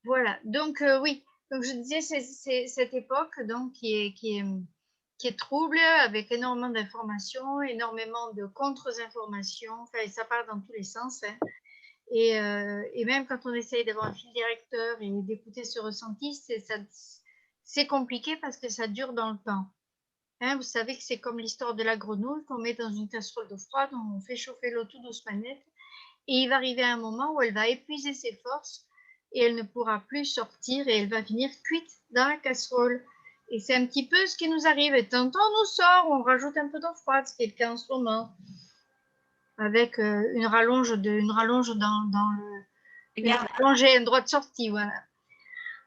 Voilà, donc oui, donc je disais, c'est cette époque donc qui est trouble, avec énormément d'informations, énormément de contre-informations, enfin, ça part dans tous les sens, hein. Et même quand on essaye d'avoir un fil directeur et d'écouter ce ressenti, c'est compliqué parce que ça dure dans le temps. Hein, vous savez que c'est comme l'histoire de la grenouille qu'on met dans une casserole d'eau froide, on fait chauffer l'eau tout doucement, et il va arriver un moment où elle va épuiser ses forces et elle ne pourra plus sortir et elle va finir cuite dans la casserole. Et c'est un petit peu ce qui nous arrive. Et tantôt on nous sort, on rajoute un peu d'eau froide, ce qui est le cas en ce moment, avec une rallonge dans le, une rallonge et un droit de sortie, voilà.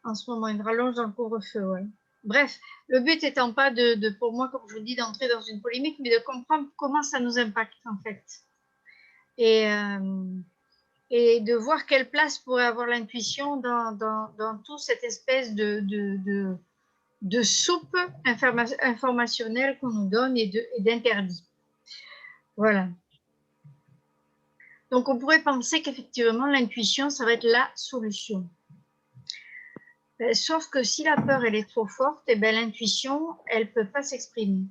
En ce moment, une rallonge dans le couvre-feu, ouais. Bref, le but étant pas pour moi, comme je vous dis, d'entrer dans une polémique, mais de comprendre comment ça nous impacte en fait. Et, et de voir quelle place pourrait avoir l'intuition dans toute cette espèce de soupe informationnelle qu'on nous donne et d'interdit. Voilà. Donc, on pourrait penser qu'effectivement, l'intuition, ça va être la solution. Sauf que si la peur, elle est trop forte, et ben, l'intuition, elle ne peut pas s'exprimer.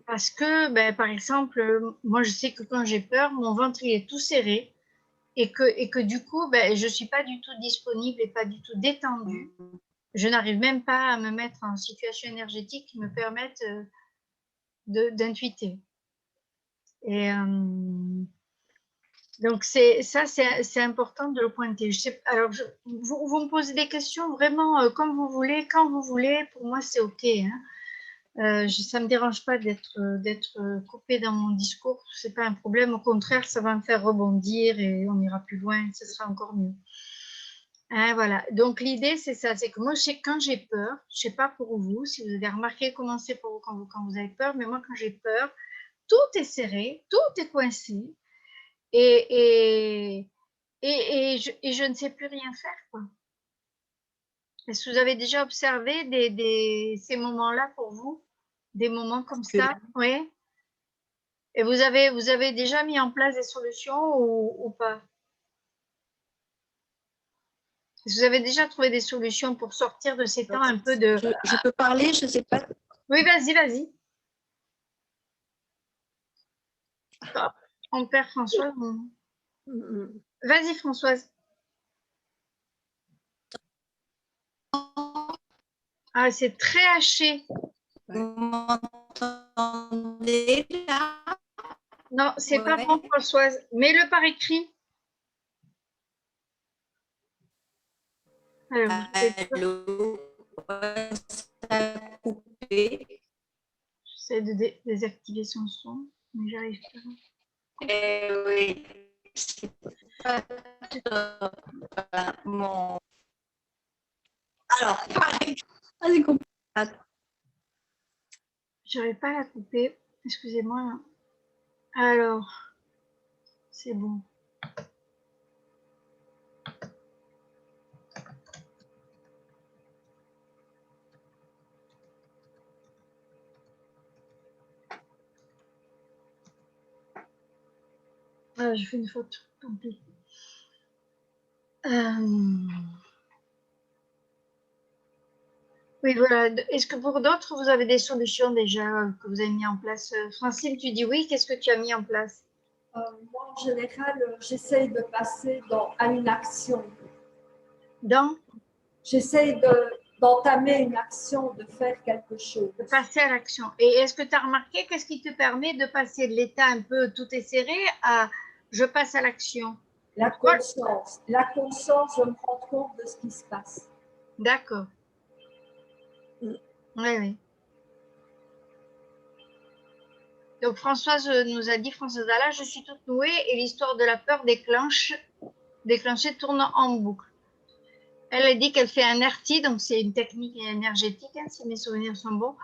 Parce que, ben, par exemple, moi, je sais que quand j'ai peur, mon ventre, il est tout serré. Et que du coup, ben, je ne suis pas du tout disponible et pas du tout détendue. Je n'arrive même pas à me mettre en situation énergétique qui me permette d'intuiter. Et donc, c'est important de le pointer. Alors, vous me posez des questions vraiment comme vous voulez, quand vous voulez. Pour moi, c'est OK. Hein. Ça ne me dérange pas d'être coupée dans mon discours. Ce n'est pas un problème. Au contraire, ça va me faire rebondir et on ira plus loin. Ce sera encore mieux. Hein, voilà. Donc, l'idée, c'est ça. C'est que moi, quand j'ai peur, je ne sais pas pour vous, si vous avez remarqué comment c'est pour vous quand vous avez peur, mais moi, quand j'ai peur, tout est serré, tout est coincé et, je ne sais plus rien faire, quoi. Est-ce que vous avez déjà observé ces moments-là pour vous? Des moments comme ça? Oui. Et vous avez déjà mis en place des solutions ou pas? Est-ce que vous avez déjà trouvé des solutions pour sortir de ces temps un peu de... Je peux parler, je ne sais pas. Oui, vas-y, vas-y. On perd Françoise. Vas-y, Françoise. Ah, c'est très haché. Vous m'entendez là? Non, c'est pas bon, Françoise. Mets-le par écrit. Alors, allô? Ça a coupé. j'essaie de désactiver son son, mais j'arrive pas. Oui, c'est pas top. Mon... Alors, vas-y, coupe. J'arrive pas à la couper. Excusez-moi. Alors, c'est bon. Ah, j'ai fait une faute. Tant pis. Oui, voilà. Est-ce que pour d'autres, vous avez des solutions déjà que vous avez mis en place? Francine, tu dis oui. Qu'est-ce que tu as mis en place? Moi, en général, j'essaye de passer à une action. J'essaye d'entamer une action, de faire quelque chose. De passer à l'action. Et est-ce que tu as remarqué qu'est-ce qui te permet de passer de l'état un peu tout est serré à je passe à l'action? La conscience. La conscience de me rendre compte de ce qui se passe. D'accord. Oui, oui. Donc Françoise nous a dit, Françoise Dalla, je suis toute nouée et l'histoire de la peur déclenchée tourne en boucle. Elle a dit qu'elle fait un RT, donc c'est une technique énergétique, hein, si mes souvenirs sont bons,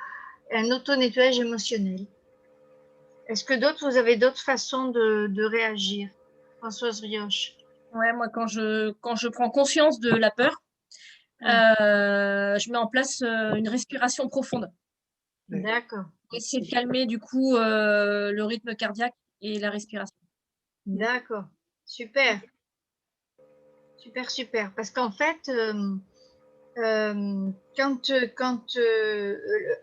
un auto-nettoyage émotionnel. Est-ce que vous avez d'autres façons de réagir? Françoise Rioche. Ouais, moi, quand je prends conscience de la peur, je mets en place une respiration profonde. D'accord. Pour essayer de calmer, du coup, le rythme cardiaque et la respiration. D'accord. Super. Super, super. Parce qu'en fait, quand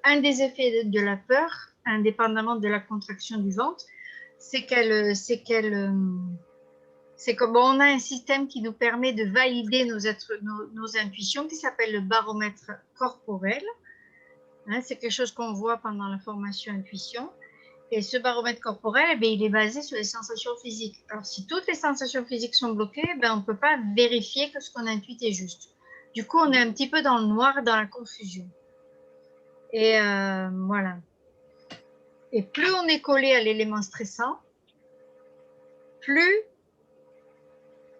un des effets de la peur, indépendamment de la contraction du ventre, c'est comme on a un système qui nous permet de valider nos intuitions, qui s'appelle le baromètre corporel. Hein, c'est quelque chose qu'on voit pendant la formation intuition. Et ce baromètre corporel, eh bien, il est basé sur les sensations physiques. Alors, si toutes les sensations physiques sont bloquées, ben, on ne peut pas vérifier que ce qu'on intuite est juste. Du coup, on est un petit peu dans le noir, dans la confusion. Et voilà. Et plus on est collé à l'élément stressant, plus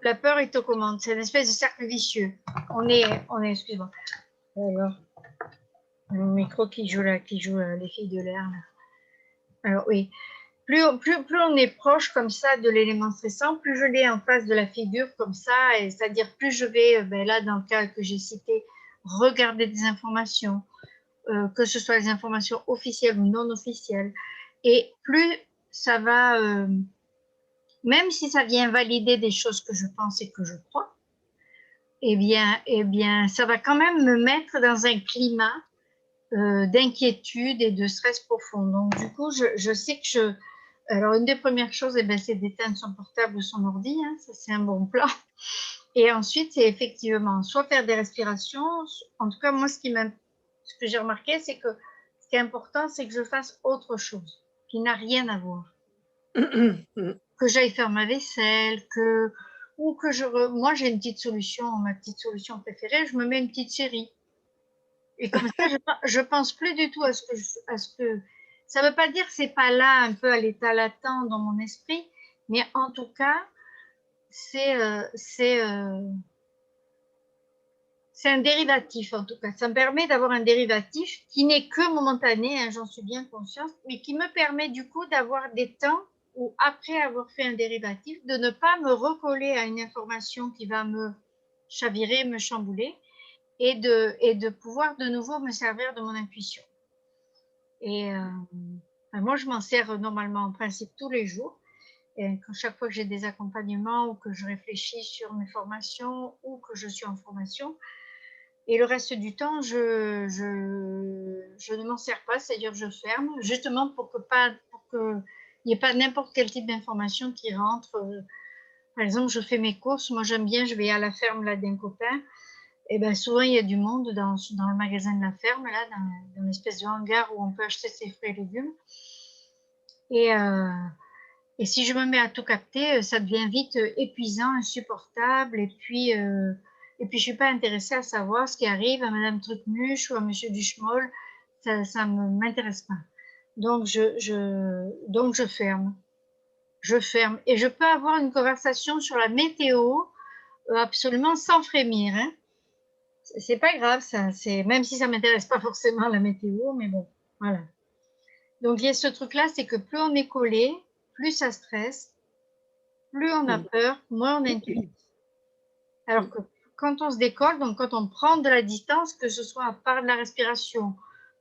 la peur est aux commandes. C'est une espèce de cercle vicieux. Excuse-moi. Alors, le micro qui joue les filles de l'air. Alors, oui. Plus on est proche comme ça de l'élément stressant, plus je l'ai en face de la figure comme ça, c'est-à-dire plus je vais, là dans le cas que j'ai cité, regarder des informations, que ce soit des informations officielles ou non officielles, et plus ça va, même si ça vient valider des choses que je pense et que je crois, eh bien, ça va quand même me mettre dans un climat d'inquiétude et de stress profond. Donc, du coup, je sais que alors, une des premières choses, c'est d'éteindre son portable ou son ordi, hein, ça c'est un bon plan. Et ensuite, c'est effectivement soit faire des respirations. En tout cas, moi, ce que j'ai remarqué, c'est que ce qui est important, c'est que je fasse autre chose qui n'a rien à voir. Que j'aille faire ma vaisselle, ou que moi, j'ai une petite solution, ma petite solution préférée, je me mets une petite série. Et comme ça, je pense plus du tout à ce que ça veut pas dire que c'est pas là, un peu à l'état latent dans mon esprit, mais en tout cas, c'est un dérivatif, en tout cas. Ça me permet d'avoir un dérivatif qui n'est que momentané, hein, j'en suis bien consciente, mais qui me permet du coup d'avoir des temps où, après avoir fait un dérivatif, de ne pas me recoller à une information qui va me chavirer, me chambouler, et de pouvoir de nouveau me servir de mon intuition. Et moi, je m'en sers normalement en principe tous les jours. Et chaque fois que j'ai des accompagnements ou que je réfléchis sur mes formations ou que je suis en formation. Et le reste du temps, je ne m'en sers pas, c'est-à-dire je ferme, justement pour qu'il n'y ait pas n'importe quel type d'information qui rentre. Par exemple, je fais mes courses, moi j'aime bien, je vais à la ferme là d'un copain. Et ben souvent, il y a du monde dans le magasin de la ferme, là, dans l'espèce de hangar où on peut acheter ses fruits et légumes. Et si je me mets à tout capter, ça devient vite épuisant, insupportable. Et puis, je ne suis pas intéressée à savoir ce qui arrive à Madame Trucmuche ou à Monsieur Duchemol. Ça ne m'intéresse pas. Donc, je ferme. Je ferme. Et je peux avoir une conversation sur la météo absolument sans frémir. Hein. C'est pas grave, ça. Même si ça m'intéresse pas forcément la météo, mais bon, voilà. Donc, il y a ce truc-là, c'est que plus on est collé, plus ça stresse, plus on a peur, moins on intuite. Alors que quand on se décolle, donc quand on prend de la distance, que ce soit par la respiration,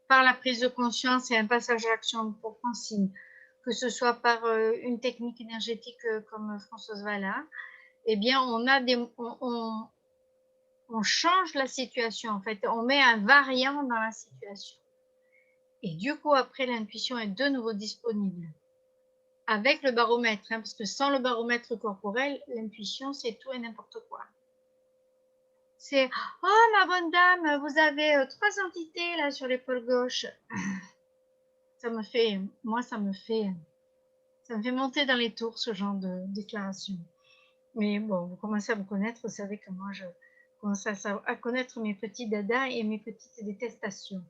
par la prise de conscience et un passage à l'action pour Francine, que ce soit par une technique énergétique comme Françoise Valla, eh bien, on change la situation, en fait, on met un variant dans la situation. Et du coup, après, l'intuition est de nouveau disponible. Avec le baromètre, hein, parce que sans le baromètre corporel, l'intuition, c'est tout et n'importe quoi. C'est « Oh, ma bonne dame, vous avez 3 entités là sur l'épaule gauche. » Ça me fait monter dans les tours, ce genre de déclaration. Mais bon, vous commencez à me connaître, vous savez que moi, je commence à connaître mes petits dadas et mes petites détestations.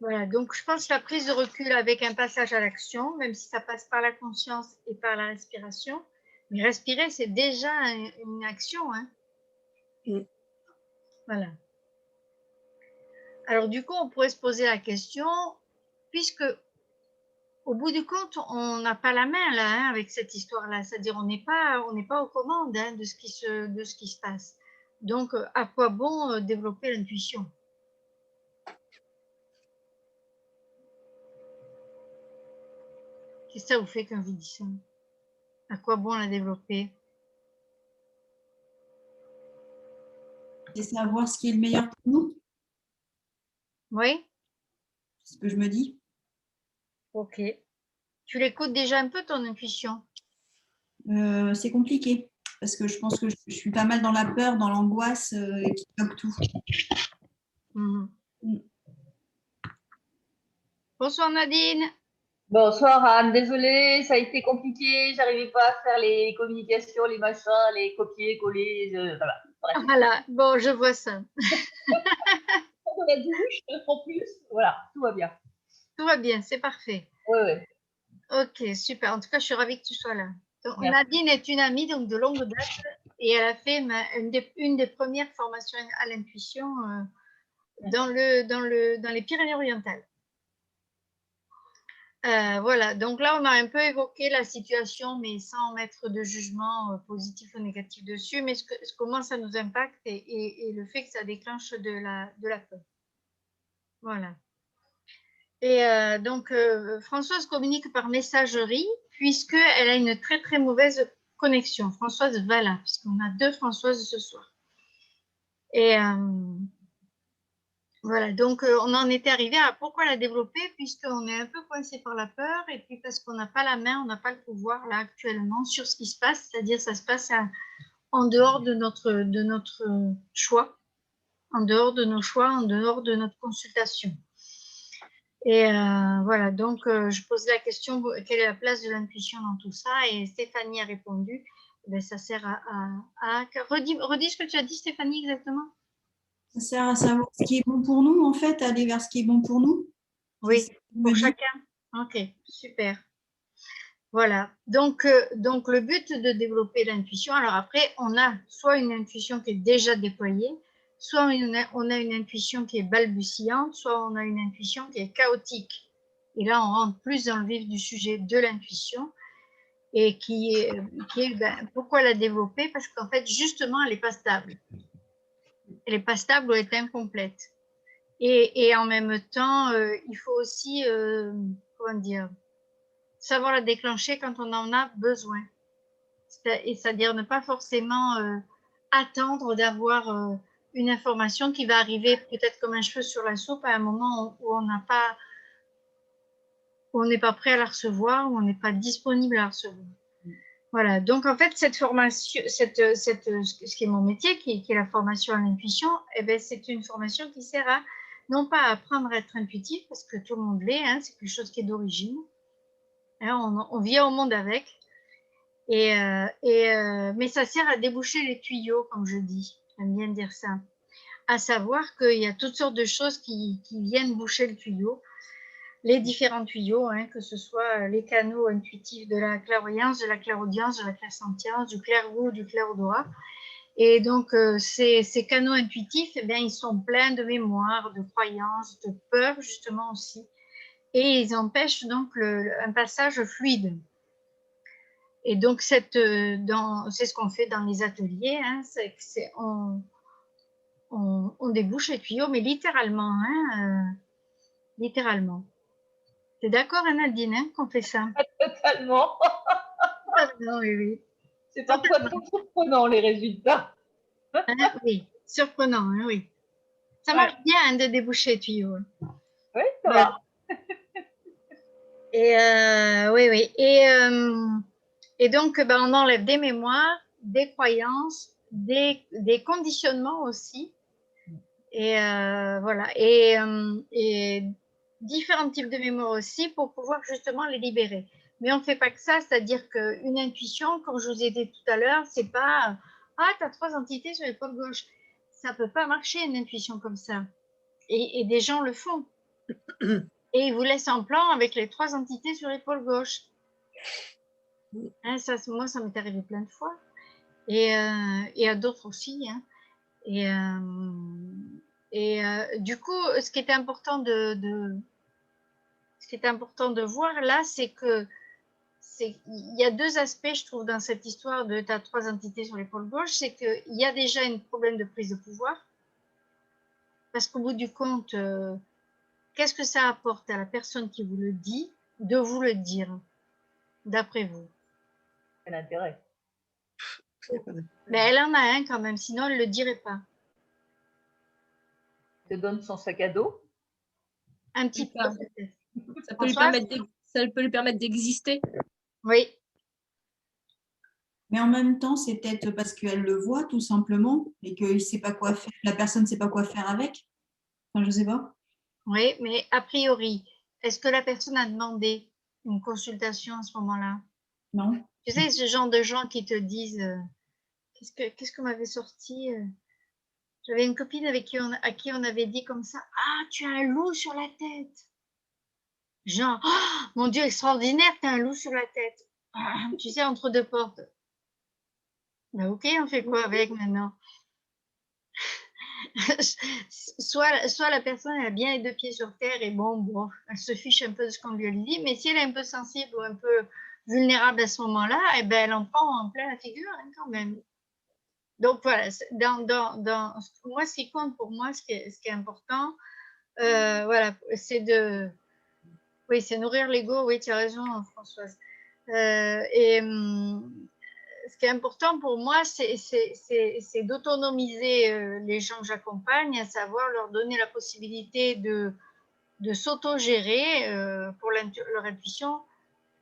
Voilà, donc je pense que la prise de recul avec un passage à l'action, même si ça passe par la conscience et par la respiration, mais respirer, c'est déjà une action. Hein. Voilà. Alors du coup, on pourrait se poser la question, puisque au bout du compte, on n'a pas la main là hein, avec cette histoire-là, c'est-à-dire on n'est pas aux commandes hein, de ce qui se passe. Donc, à quoi bon développer l'intuition? Qu'est-ce que ça vous fait quand je vous dis ça? À quoi bon la développer? C'est savoir ce qui est le meilleur pour nous, Oui, c'est ce que je me dis. ok. Tu l'écoutes déjà un peu, ton intuition? C'est compliqué parce que je pense que je suis pas mal dans la peur, dans l'angoisse et qui bloque tout. Mhm. Mm. Bonsoir Nadine. Bonsoir Anne, désolée, ça a été compliqué, j'arrivais pas à faire les communications, les machins, les copier, coller, voilà. Bref. Voilà, bon, je vois ça. Dans la douche, en plus, voilà, tout va bien. Tout va bien, c'est parfait. Oui, oui. Ok, super. En tout cas, je suis ravie que tu sois là. Donc, Merci. Nadine est une amie donc, de longue date et elle a fait une des premières formations à l'intuition dans les Pyrénées-Orientales. Voilà, donc là, on a un peu évoqué la situation, mais sans mettre de jugement positif ou négatif dessus, mais comment ça nous impacte et le fait que ça déclenche de la peur. Voilà. Et donc, Françoise communique par messagerie, puisqu'elle a une très, très mauvaise connexion. Françoise Valla, puisqu'on a 2 Françoises ce soir. Et voilà, donc on en était arrivé à pourquoi la développer, puisqu'on est un peu coincé par la peur, et puis parce qu'on n'a pas la main, on n'a pas le pouvoir là actuellement sur ce qui se passe, c'est-à-dire ça se passe en dehors de notre choix, en dehors de nos choix, en dehors de notre consultation. Et voilà, donc je pose la question, quelle est la place de l'intuition dans tout ça? Et Stéphanie a répondu, ben, ça sert à... Redis ce que tu as dit, Stéphanie, exactement. Ça sert à savoir ce qui est bon pour nous, en fait, aller vers ce qui est bon pour nous. Oui, pour chacun. Ok, super. Voilà, donc le but de développer l'intuition, alors après, on a soit une intuition qui est déjà déployée, soit on a une intuition qui est balbutiante, soit on a une intuition qui est chaotique. Et là, on rentre plus dans le vif du sujet de l'intuition et qui est ben, pourquoi la développer? Parce qu'en fait, justement, elle n'est pas stable. Elle n'est pas stable ou elle est incomplète. Et en même temps, il faut aussi, comment dire, savoir la déclencher quand on en a besoin. C'est-à-dire ne pas forcément attendre d'avoir une information qui va arriver peut-être comme un cheveu sur la soupe à un moment où on n'a pas, où on n'est pas prêt à la recevoir, où on n'est pas disponible à la recevoir. Voilà, donc en fait, cette formation, ce qui est mon métier, qui est la formation à l'intuition, eh ben, c'est une formation qui sert à, non pas à apprendre à être intuitif, parce que tout le monde l'est, hein, c'est quelque chose qui est d'origine. Hein, on vient au monde avec, mais ça sert à déboucher les tuyaux, comme je dis. J'aime bien dire ça. À savoir qu'il y a toutes sortes de choses qui viennent boucher le tuyau, les différents tuyaux, hein, que ce soit les canaux intuitifs de la clairvoyance, de la clairaudience, de la clairsentience, du clair-goût, du clair-odorat. Et donc, ces canaux intuitifs, eh bien, ils sont pleins de mémoire, de croyances, de peur, justement aussi. Et ils empêchent donc un passage fluide. Et donc, c'est ce qu'on fait dans les ateliers, hein, on débouche les tuyaux, mais littéralement, hein, littéralement. T'es d'accord, Nadine, hein, qu'on fait ça? Totalement. Totalement, oui, oui. C'est parfois très surprenant, les résultats. Hein, oui, surprenant, hein, oui. Ça marche bien hein, de déboucher les tuyaux. Oui, ça va. Et oui, oui. Et donc, ben, on enlève des mémoires, des croyances, des conditionnements aussi. Et voilà. Et différents types de mémoires aussi pour pouvoir justement les libérer. Mais on ne fait pas que ça, c'est-à-dire qu'une intuition, comme je vous ai dit tout à l'heure, c'est pas ah, tu as 3 entités sur l'épaule gauche. Ça ne peut pas marcher une intuition comme ça. Et des gens le font. Et ils vous laissent en plan avec les 3 entités sur l'épaule gauche. Hein, ça, moi, ça m'est arrivé plein de fois. Et à d'autres aussi. Hein. Et du coup, ce qui est important ce qui est important de voir là, c'est que il y a 2 aspects, je trouve, dans cette histoire de tu as 3 entités sur l'épaule gauche. C'est qu'il y a déjà un problème de prise de pouvoir. Parce qu'au bout du compte, qu'est-ce que ça apporte à la personne qui vous le dit de vous le dire, d'après vous? Quel intérêt. Mais elle en a un quand même, sinon elle ne le dirait pas. te donne son sac à dos. Un petit peu, Ça. peut-être. Ça peut lui Françoise? permettre ça peut lui permettre d'exister. Oui. Mais en même temps, c'est peut-être parce qu'elle le voit tout simplement et que sait pas quoi faire, la personne ne sait pas quoi faire avec. Enfin, je sais pas. Oui, mais a priori, est-ce que la personne a demandé une consultation à ce moment-là? Non. Tu sais, ce genre de gens qui te disent qu'est-ce que m'avait sorti j'avais une copine à qui on avait dit comme ça, ah, tu as un loup sur la tête. Genre, oh, mon Dieu, extraordinaire, tu as un loup sur la tête. Ah, tu sais, entre deux portes. Ben, ok, on fait quoi avec maintenant? soit la personne elle a bien les deux pieds sur terre et bon, elle se fiche un peu de ce qu'on lui dit, mais si elle est un peu sensible ou un peu vulnérable à ce moment-là, eh ben, elle en prend en plein la figure hein, quand même. Donc voilà, moi, ce qui compte pour moi, ce qui est important, voilà, c'est nourrir l'ego, oui, tu as raison, Françoise. Ce qui est important pour moi, c'est d'autonomiser les gens que j'accompagne, à savoir leur donner la possibilité de s'auto-gérer pour leur intuition.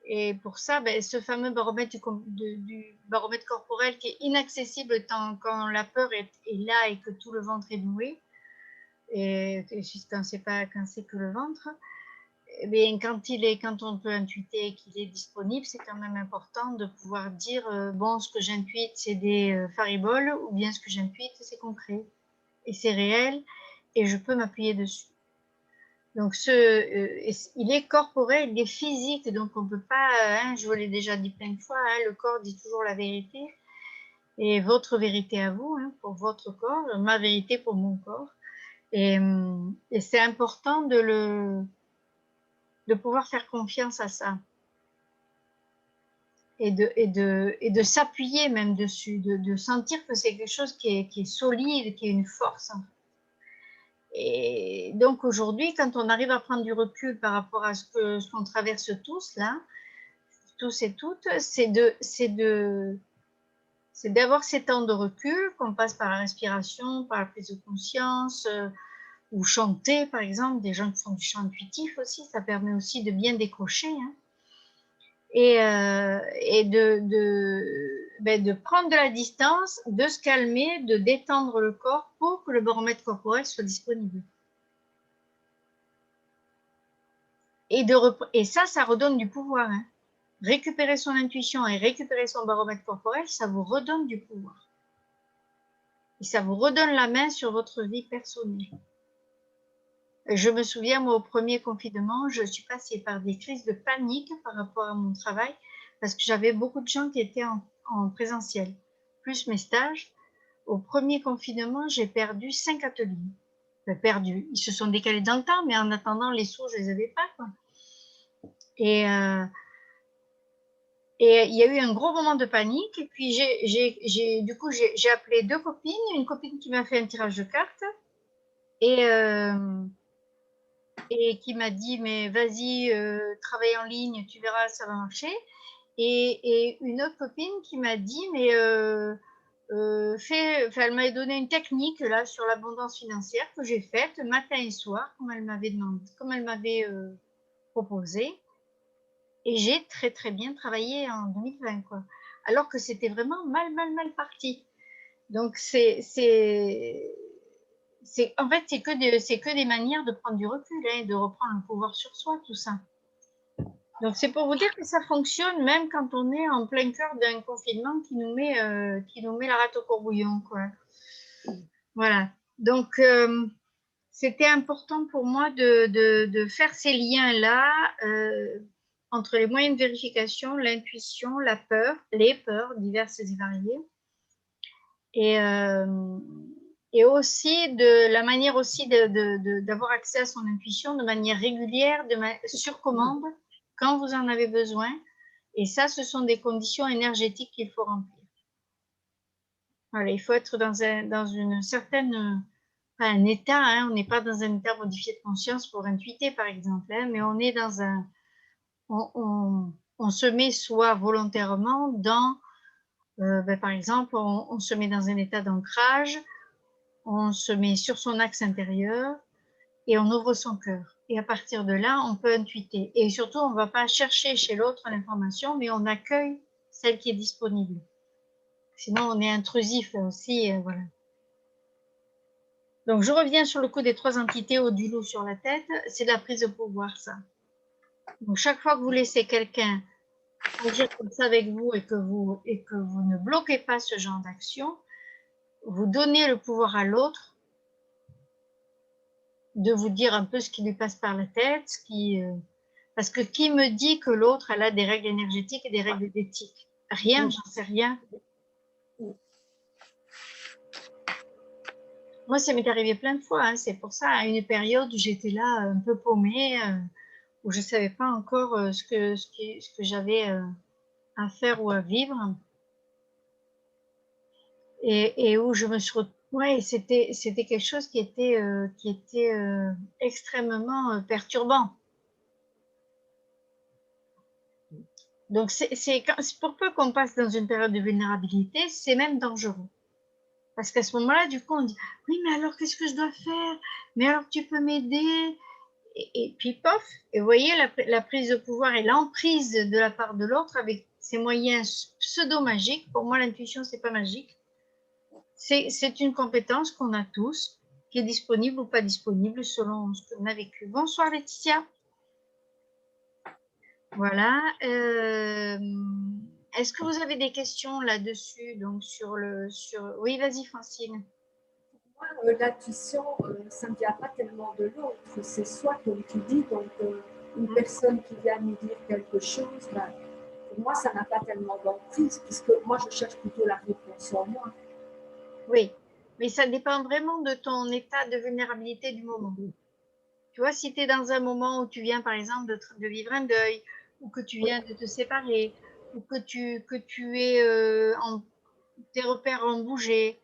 Et pour ça, ben, ce fameux baromètre du baromètre corporel qui est inaccessible quand la peur est là et que tout le ventre est noué, et quand c'est que le ventre, eh bien, quand on peut intuiter et qu'il est disponible, c'est quand même important de pouvoir dire bon, ce que j'intuite, c'est des fariboles, ou bien ce que j'intuite, c'est concret et c'est réel et je peux m'appuyer dessus. Donc, il est corporel, il est physique, donc on ne peut pas, hein, je vous l'ai déjà dit plein de fois, hein, le corps dit toujours la vérité et votre vérité à vous, hein, pour votre corps, ma vérité pour mon corps. Et c'est important de pouvoir faire confiance à ça. Et de s'appuyer même dessus, de sentir que c'est quelque chose qui est solide, qui est une force. Et donc aujourd'hui, quand on arrive à prendre du recul par rapport à ce qu'on traverse tous là, tous et toutes, c'est d'avoir ces temps de recul, qu'on passe par la respiration, par la prise de conscience, ou chanter par exemple, des gens qui font du chant intuitif aussi, ça permet aussi de bien décrocher. Hein. Et de prendre de la distance, de se calmer, de détendre le corps pour que le baromètre corporel soit disponible. Et ça redonne du pouvoir. Hein. Récupérer son intuition et récupérer son baromètre corporel, ça vous redonne du pouvoir. Et ça vous redonne la main sur votre vie personnelle. Je me souviens, moi, au premier confinement, je suis passée par des crises de panique par rapport à mon travail parce que j'avais beaucoup de gens qui étaient en présentiel, plus mes stages. Au premier confinement, j'ai perdu 5 ateliers. Perdu. Ils se sont décalés dans le temps, mais en attendant, les sous, je les avais pas. Quoi. Et il y a eu un gros moment de panique. Et puis, du coup, j'ai appelé 2 copines. Une copine qui m'a fait un tirage de cartes. Et qui m'a dit mais vas-y, travaille en ligne, tu verras, ça va marcher. Et une autre copine qui m'a dit mais elle m'avait donné une technique là sur l'abondance financière que j'ai faite matin et soir comme elle m'avait proposé. Et j'ai très très bien travaillé en 2020 quoi. Alors que c'était vraiment mal parti. Donc en fait, c'est que des manières de prendre du recul, hein, de reprendre le pouvoir sur soi, tout ça. Donc, c'est pour vous dire que ça fonctionne même quand on est en plein cœur d'un confinement qui nous met la rate au courbouillon, quoi. Voilà. Donc, c'était important pour moi de faire ces liens-là entre les moyens de vérification, l'intuition, la peur, les peurs diverses et variées. Et aussi de la manière aussi d'avoir accès à son intuition de manière régulière, sur commande, quand vous en avez besoin. Et ça, ce sont des conditions énergétiques qu'il faut remplir. Voilà, il faut être dans une certaine, pas un état, hein, on n'est pas dans un état modifié de conscience pour intuiter, par exemple, hein, mais on est dans un, on se met soit volontairement dans, par exemple, on se met dans un état d'ancrage on se met sur son axe intérieur et on ouvre son cœur. Et à partir de là, on peut intuiter. Et surtout, on ne va pas chercher chez l'autre l'information, mais on accueille celle qui est disponible. Sinon, on est intrusif là aussi. Voilà. Donc, je reviens sur le coup des 3 entités au du loup sur la tête. C'est de la prise de pouvoir, ça. Donc, chaque fois que vous laissez quelqu'un agir comme ça avec vous et que vous ne bloquez pas ce genre d'action, vous donnez le pouvoir à l'autre de vous dire un peu ce qui lui passe par la tête, parce que qui me dit que l'autre a des règles énergétiques et des règles d'éthique? Rien, j'en sais rien. Moi, ça m'est arrivé plein de fois. Hein. C'est pour ça, à une période où j'étais là un peu paumée, où je ne savais pas encore ce que j'avais à faire ou à vivre. Et où je me suis retrouvée. Ouais, c'était quelque chose qui était extrêmement perturbant. Donc, c'est pour peu qu'on passe dans une période de vulnérabilité, c'est même dangereux. Parce qu'à ce moment-là, du coup, on dit « Oui, mais alors, qu'est-ce que je dois faire? Mais alors, tu peux m'aider ?» Et puis, pof, et vous voyez la prise de pouvoir et l'emprise de la part de l'autre avec ces moyens pseudo-magiques. Pour moi, l'intuition, c'est pas magique. C'est une compétence qu'on a tous, qui est disponible ou pas disponible selon ce qu'on a vécu. Bonsoir Laetitia. Voilà. Est-ce que vous avez des questions là-dessus? Donc Oui, vas-y Francine. Moi, l'intuition, ça ne vient pas tellement de l'autre. C'est soit, comme tu dis, donc une personne qui vient nous dire quelque chose, ben, pour moi, ça n'a pas tellement d'emprise, puisque moi, je cherche plutôt la réponse en moi. Oui, mais ça dépend vraiment de ton état de vulnérabilité du moment. Tu vois, si tu es dans un moment où tu viens, par exemple, de vivre un deuil, ou que tu viens de te séparer, ou que tu es tes repères ont bougé,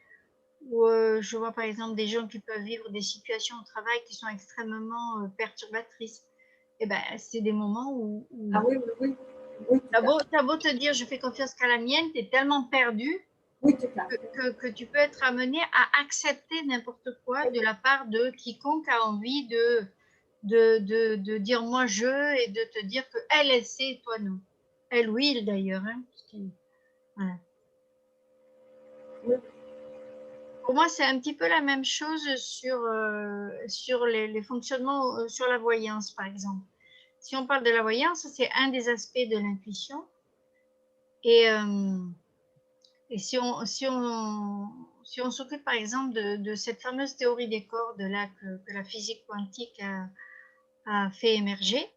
ou je vois par exemple des gens qui peuvent vivre des situations au travail qui sont extrêmement perturbatrices. Et ben, c'est des moments où Ah oui, oui, oui. T'as beau te dire je fais confiance qu'à la mienne, tu es tellement perdu oui, tout à fait. Que tu peux être amené à accepter n'importe quoi de la part de quiconque a envie de dire moi je et de te dire que elle sait et toi non. Elle ou il d'ailleurs. Hein, voilà. Oui. Pour moi, c'est un petit peu la même chose sur les fonctionnements, sur la voyance, par exemple. Si on parle de la voyance, c'est un des aspects de l'intuition. Et si on s'occupe, par exemple, de cette fameuse théorie des cordes là, que la physique quantique a fait émerger,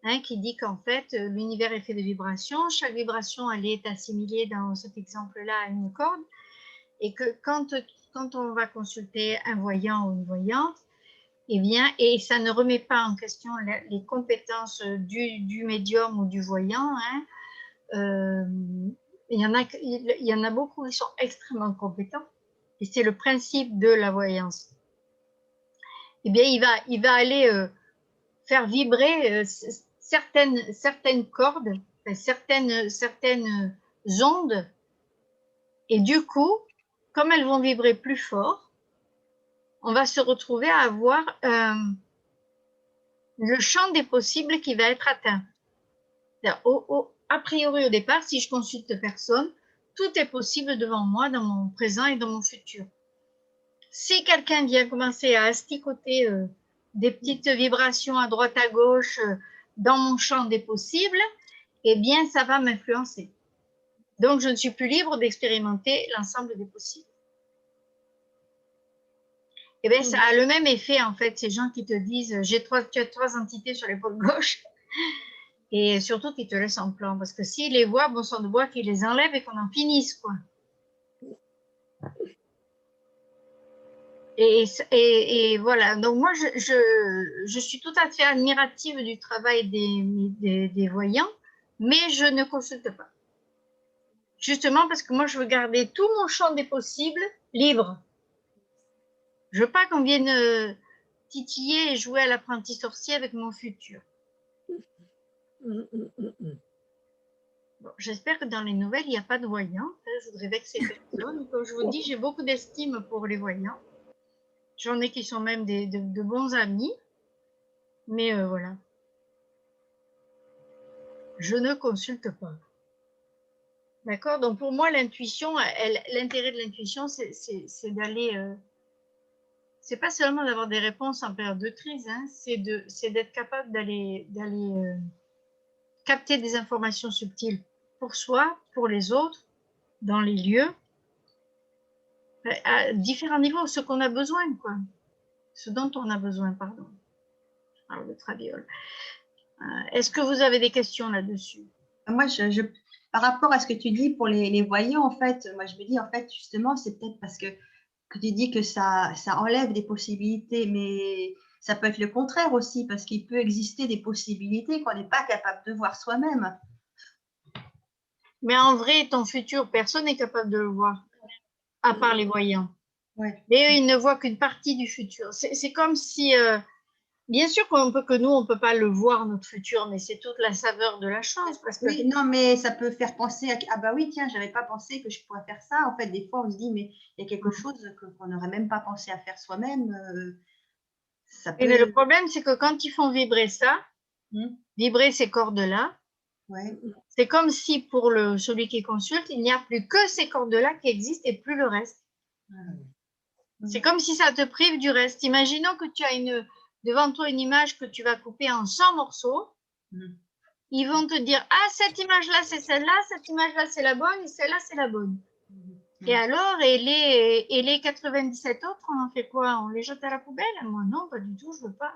hein, qui dit qu'en fait, l'univers est fait de vibrations. Chaque vibration, elle est assimilée dans cet exemple-là à une corde. Et que quand on va consulter un voyant ou une voyante, eh bien, et ça ne remet pas en question les compétences du médium ou du voyant, hein, il y en a beaucoup qui sont extrêmement compétents. Et c'est le principe de la voyance. Eh bien, il va aller faire vibrer certaines cordes, certaines ondes. Et du coup, comme elles vont vibrer plus fort, on va se retrouver à avoir le champ des possibles qui va être atteint. A priori, au départ, si je consulte personne, tout est possible devant moi, dans mon présent et dans mon futur. Si quelqu'un vient commencer à asticoter des petites vibrations à droite à gauche dans mon champ des possibles, eh bien, ça va m'influencer. Donc, je ne suis plus libre d'expérimenter l'ensemble des possibles. Eh bien, ça a le même effet, en fait, ces gens qui te disent tu as 3 entités sur l'épaule gauche, et surtout qui te laissent en plan, parce que s'ils les voient, bon sang de bois, qu'ils les enlèvent et qu'on en finisse, quoi. Et voilà, donc moi, je suis tout à fait admirative du travail des voyants, mais je ne consulte pas. Justement parce que moi, je veux garder tout mon champ des possibles libre. Je veux pas qu'on vienne titiller et jouer à l'apprenti sorcier avec mon futur. Bon, j'espère que dans les nouvelles, il n'y a pas de voyants. Je voudrais vexer personne. Comme je vous dis, j'ai beaucoup d'estime pour les voyants. J'en ai qui sont même de bons amis. Mais voilà. Je ne consulte pas. D'accord? Donc pour moi, l'intuition, l'intérêt de l'intuition, c'est d'aller... c'est pas seulement d'avoir des réponses en période de crise, hein, c'est d'être capable d'aller capter des informations subtiles pour soi, pour les autres, dans les lieux, à différents niveaux, ce qu'on a besoin, quoi. Ce dont on a besoin, pardon. Je parle de traviole. Est-ce que vous avez des questions là-dessus? Moi, par rapport à ce que tu dis pour les voyants, en fait, moi, je me dis, en fait, justement, c'est peut-être parce que tu dis que ça enlève des possibilités, mais ça peut être le contraire aussi, parce qu'il peut exister des possibilités qu'on n'est pas capable de voir soi-même. Mais en vrai, ton futur, personne n'est capable de le voir, à part les voyants. Ouais. Mais eux, ils ne voient qu'une partie du futur. C'est comme si, bien sûr on ne peut pas le voir, notre futur, mais c'est toute la saveur de la chose. Parce que... Oui, non, mais ça peut faire penser à, ah bah oui, tiens, j'avais pas pensé que je pourrais faire ça. En fait, des fois, on se dit, mais il y a quelque chose qu'on n'aurait même pas pensé à faire soi-même. Ça peut... Mais le problème, c'est que quand ils font vibrer ça, vibrer ces cordes-là, ouais. c'est comme si pour celui qui consulte, il n'y a plus que ces cordes-là qui existent et plus le reste. C'est comme si ça te prive du reste. Imaginons que tu as devant toi une image que tu vas couper en 100 morceaux. Ils vont te dire, ah, cette image-là, c'est celle-là, cette image-là, c'est la bonne, et celle-là, c'est la bonne. Et alors, et les 97 autres, on en fait quoi? On les jette à la poubelle? Moi, non, pas du tout, je veux pas.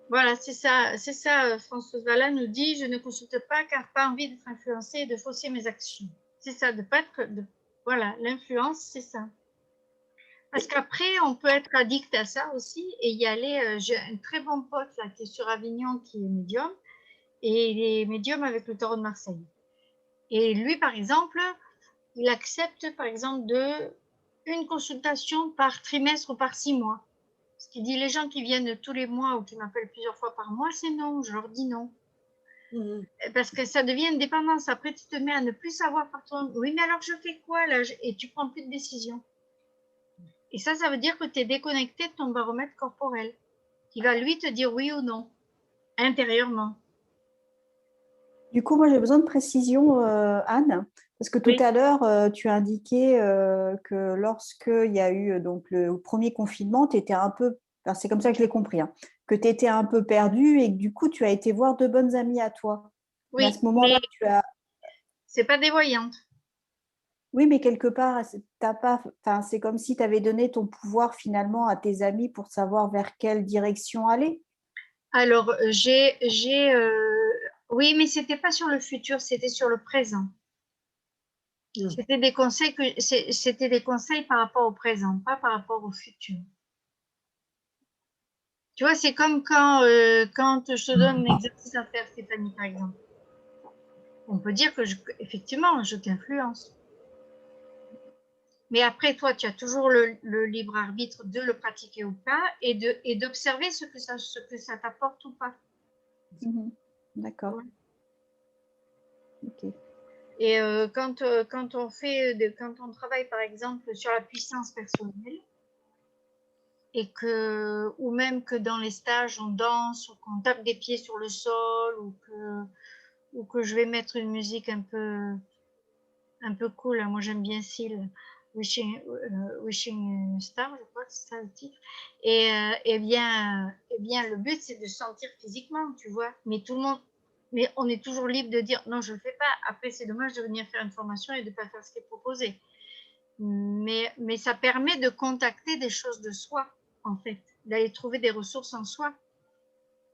Voilà, c'est ça, Françoise Valla nous dit, je ne consulte pas car pas envie d'être influencée et de fausser mes actions. C'est ça, de pas être... voilà, l'influence, c'est ça. Parce qu'après, on peut être addict à ça aussi et y aller. J'ai un très bon pote là, qui est sur Avignon, qui est médium, et il est médium avec le Tarot de Marseille. Et lui, par exemple, il accepte, par exemple, une consultation par trimestre ou par 6 mois. Ce qui dit, les gens qui viennent tous les mois ou qui m'appellent plusieurs fois par mois, c'est non, je leur dis non. Parce que ça devient une dépendance. Après, tu te mets à ne plus savoir par toi. Oui, mais alors je fais quoi là? Et tu prends plus de décision. Et ça veut dire que tu es déconnecté de ton baromètre corporel, qui va lui te dire oui ou non, intérieurement. Du coup, moi, j'ai besoin de précision, Anne, parce que tout à l'heure, tu as indiqué que lorsqu'il y a eu donc, le premier confinement, tu étais un peu, enfin, c'est comme ça que je l'ai compris, hein, que tu étais un peu perdue et que du coup, tu as été voir deux bonnes amies à toi. Oui, mais à ce moment-là, tu as... C'est pas des voyantes. Oui, mais quelque part, t'as pas, enfin, c'est comme si tu avais donné ton pouvoir finalement à tes amis pour savoir vers quelle direction aller. Alors, oui, mais c'était pas sur le futur, c'était sur le présent. C'était des conseils par rapport au présent, pas par rapport au futur. Tu vois, c'est comme quand je te donne un exercice à faire, Stéphanie, par exemple. On peut dire que, effectivement, je t'influence. Mais après, toi, tu as toujours le libre arbitre de le pratiquer ou pas et d'observer ce que ça t'apporte ou pas. D'accord. Ouais. Ok. Et quand on travaille, par exemple, sur la puissance personnelle, ou même que dans les stages, on danse, ou qu'on tape des pieds sur le sol, ou que je vais mettre une musique un peu cool. Moi, j'aime bien Seal, Wishing Star, je crois que c'est ça le titre. Et bien, le but, c'est de sentir physiquement, tu vois. Mais on est toujours libre de dire non, je ne le fais pas. Après, c'est dommage de venir faire une formation et de ne pas faire ce qui est proposé. Mais ça permet de contacter des choses de soi, en fait, d'aller trouver des ressources en soi.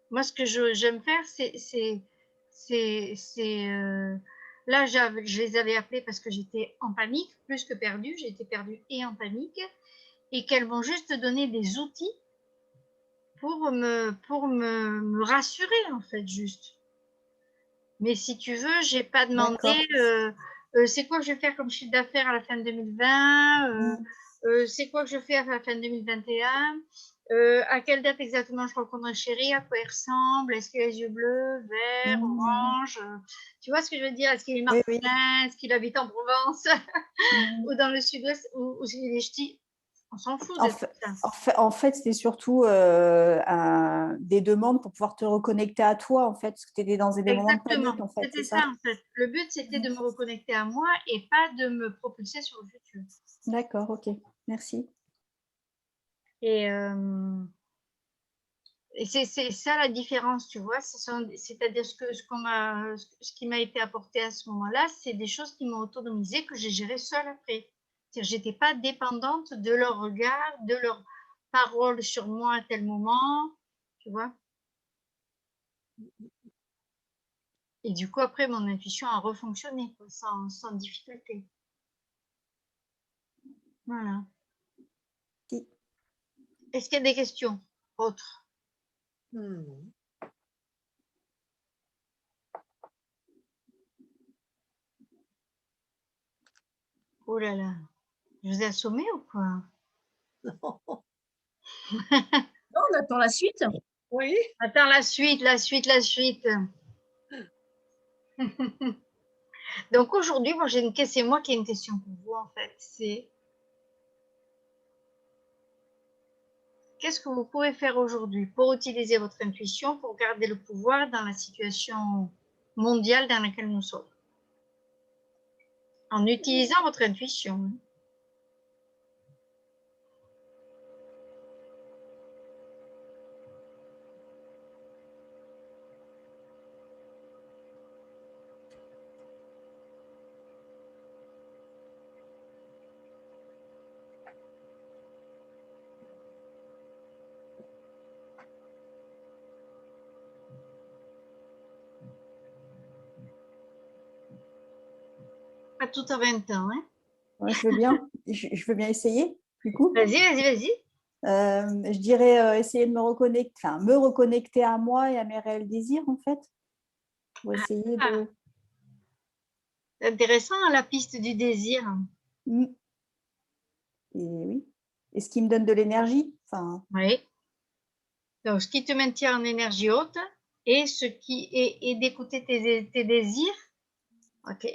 Moi, ce que j'aime faire, là, je les avais appelées parce que j'étais en panique, plus que perdue. J'ai été perdue et en panique. Et qu'elles vont juste donner des outils pour me rassurer, en fait, juste. Mais si tu veux, je n'ai pas demandé c'est quoi que je vais faire comme chiffre d'affaires à la fin de 2020, c'est quoi que je fais à la fin de 2021, À quelle date exactement je rencontre Chéri? À quoi il ressemble? Est-ce qu'il a les yeux bleus, verts, orange? Tu vois ce que je veux dire? Est-ce qu'il est Oui, oui. marseillais? Est-ce qu'il habite en Provence Mhm. ou dans le sud-ouest ou il est ch'ti? On s'en fout En de tout fait, ça. en fait, c'était surtout des demandes pour pouvoir te reconnecter à toi, en fait, parce que tu étais dans des moments de Exactement. panique, en fait, c'est C'était ça ça? en fait. Le but, c'était de me reconnecter à moi et pas de me propulser sur le futur. D'accord, ok. Merci. Et, et c'est ça la différence, tu vois. C'est-à-dire ce qui m'a été apporté à ce moment-là, c'est des choses qui m'ont autonomisé, que j'ai géré seule après. C'est-à-dire, j'étais pas dépendante de leur regard, de leurs paroles sur moi à tel moment, tu vois. Et du coup, après, mon intuition a refonctionné, quoi, sans difficulté. Voilà. Si. Est-ce qu'il y a des questions autres? Oh là là, je vous ai assommé ou quoi? Non, on attend la suite. Oui. Attends, la suite. Donc aujourd'hui, moi j'ai une question, c'est moi qui ai une question pour vous en fait. C'est qu'est-ce que vous pouvez faire aujourd'hui pour utiliser votre intuition pour garder le pouvoir dans la situation mondiale dans laquelle nous sommes? En utilisant votre intuition. Pas tout en même temps, hein? Ouais, je veux bien. Je veux bien essayer, du coup. Vas-y. Je dirais essayer de me reconnecter à moi et à mes réels désirs, en fait. Pour essayer de. C'est intéressant la piste du désir. Mm. Et oui. Et ce qui me donne de l'énergie. Enfin, Oui. Donc ce qui te maintient en énergie haute et ce qui est d'écouter tes désirs. Ok.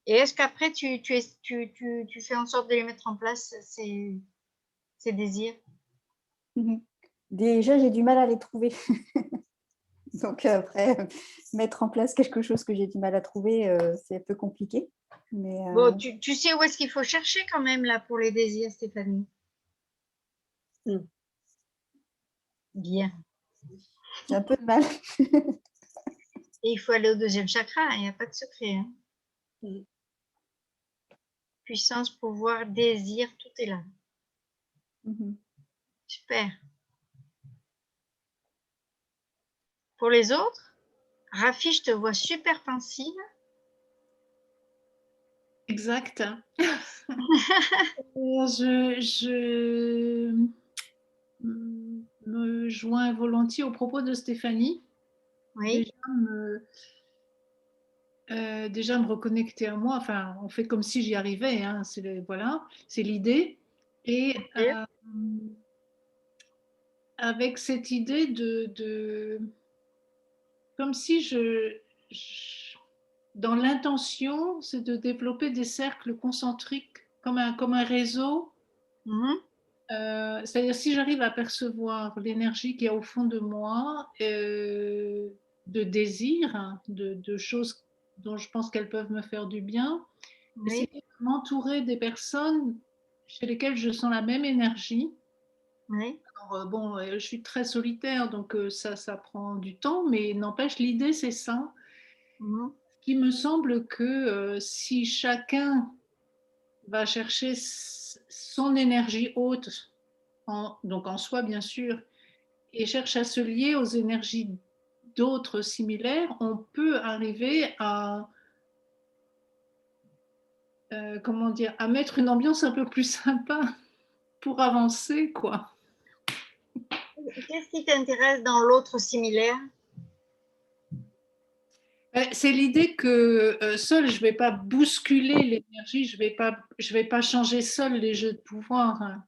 Et est-ce qu'après, tu fais en sorte de les mettre en place, ces désirs? déjà, j'ai du mal à les trouver. Donc après, mettre en place quelque chose que j'ai du mal à trouver, c'est un peu compliqué. Mais, Bon, tu sais où est-ce qu'il faut chercher quand même là pour les désirs, Stéphanie? Bien. j'ai un peu de mal. Et il faut aller au deuxième chakra, il n'y a pas de secret. Hein. Puissance, pouvoir, désir, tout est là. Super. Pour les autres, Rafi, je te vois super pensive. Exact. Je me joins volontiers aux propos de Stéphanie. Oui. Déjà me reconnecter à moi. Enfin, on fait comme si j'y arrivais. Hein, voilà, c'est l'idée. Et avec cette idée de comme si dans l'intention, c'est de développer des cercles concentriques comme un réseau. C'est-à-dire si j'arrive à percevoir l'énergie qu'il y a au fond de moi, de désir, hein, de choses dont je pense qu'elles peuvent me faire du bien, essayer de m'entourer des personnes chez lesquelles je sens la même énergie. Oui. Alors, bon, je suis très solitaire, donc ça prend du temps, mais n'empêche, l'idée c'est ça. Il me semble que si chacun va chercher son énergie haute, donc en soi bien sûr, et cherche à se lier aux énergies d'autres similaires, on peut arriver à comment dire, à mettre une ambiance un peu plus sympa pour avancer, quoi. Qu'est-ce qui t'intéresse dans l'autre similaire? C'est l'idée que seul, je ne vais pas bousculer l'énergie, je vais pas changer seul les jeux de pouvoir. Hein.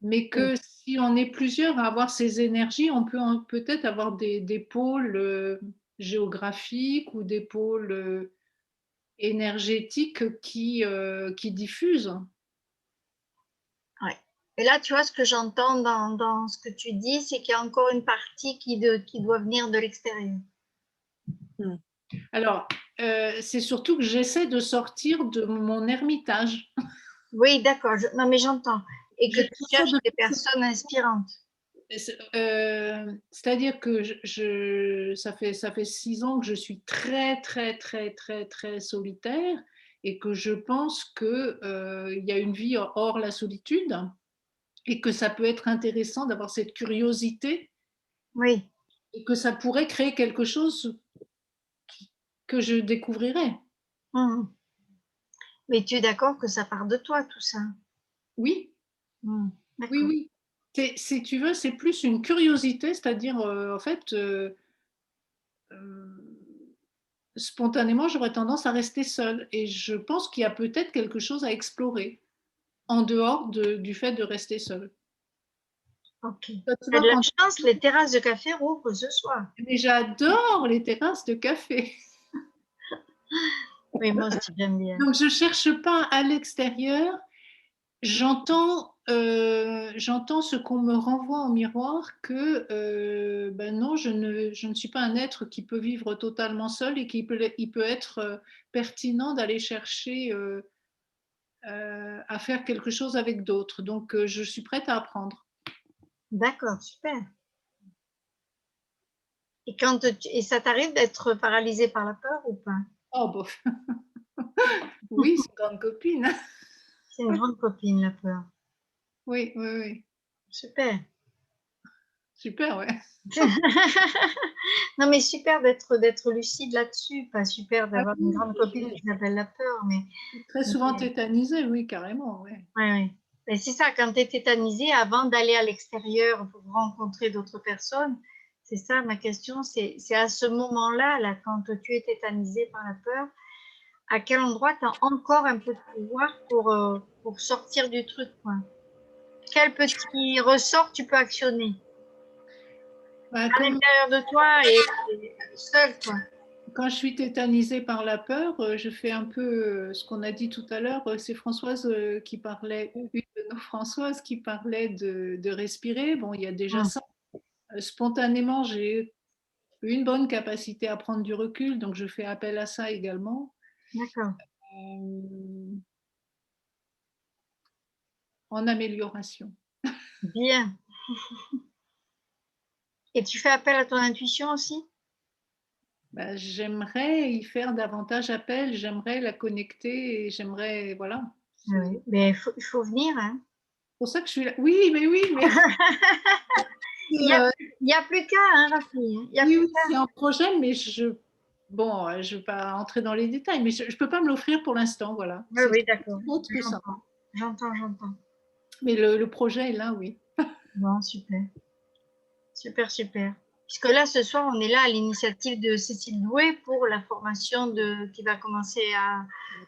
mais que si on est plusieurs à avoir ces énergies, on peut peut-être avoir des pôles géographiques ou des pôles énergétiques qui diffusent. Ouais. Et là, tu vois, ce que j'entends dans ce que tu dis, c'est qu'il y a encore une partie qui doit venir de l'extérieur. Alors, c'est surtout que j'essaie de sortir de mon ermitage. Oui, d'accord. Non, mais j'entends. Et que tu J'essaie cherches des personnes inspirantes. C'est-à-dire que ça fait 6 ans que je suis très, très, très, très, très solitaire et que je pense qu'il y a une vie hors la solitude et que ça peut être intéressant d'avoir cette curiosité Oui. et que ça pourrait créer quelque chose que je découvrirais. Mmh. Mais tu es d'accord que ça part de toi, tout ça? Oui, Mmh. oui, D'accord. oui. Si tu veux, c'est plus une curiosité, c'est-à-dire, en fait, spontanément, j'aurais tendance à rester seule. Et je pense qu'il y a peut-être quelque chose à explorer en dehors du fait de rester seule. Ok. Toi, Tu as de la chance, les terrasses de café rouvrent ce soir. mais j'adore les terrasses de café. Oui, moi aussi, j'aime bien. Donc, je ne cherche pas à l'extérieur. J'entends ce qu'on me renvoie en miroir que ben non, je ne suis pas un être qui peut vivre totalement seul et il peut être pertinent d'aller chercher à faire quelque chose avec d'autres. Donc, je suis prête à apprendre. D'accord, super. Et ça t'arrive d'être paralysée par la peur ou pas? Oh, bon. Oui, c'est une grande copine. C'est une grande copine, la peur. Oui, oui, oui. Super. Super, ouais. Non, mais super d'être lucide là-dessus. Pas super d'avoir une grande copine qui s'appelle la peur, mais Très souvent tétanisée, oui, carrément. Ouais. oui. Mais c'est ça, quand tu es tétanisé, avant d'aller à l'extérieur pour rencontrer d'autres personnes, c'est ça ma question, c'est à ce moment-là, là, quand tu es tétanisé par la peur, à quel endroit tu as encore un peu de pouvoir pour sortir du truc, quoi. Quel petit ressort tu peux actionner Bah, à l'intérieur de toi et seul, quoi. quand je suis tétanisée par la peur, je fais un peu ce qu'on a dit tout à l'heure. C'est Françoise qui parlait, une de nos Françoises qui parlait de respirer. Bon, il y a déjà ça. Spontanément, j'ai une bonne capacité à prendre du recul, donc je fais appel à ça également. D'accord. En amélioration. Bien. Et tu fais appel à ton intuition aussi? Bah, j'aimerais y faire davantage appel, j'aimerais la connecter et j'aimerais, voilà. Oui, mais il faut venir, hein. C'est pour ça que je suis là. Oui, mais Il n'y a plus qu'à, hein, Rafi. Il y a oui, plus oui, c'est un projet, mais bon, je ne vais pas entrer dans les détails, mais je ne peux pas me l'offrir pour l'instant, voilà. Oui, oui, d'accord. Autre que ça. J'entends. Mais le projet est là, oui. Bon, super. Super. Puisque là, ce soir, on est là à l'initiative de Cécile Doué pour la formation qui va commencer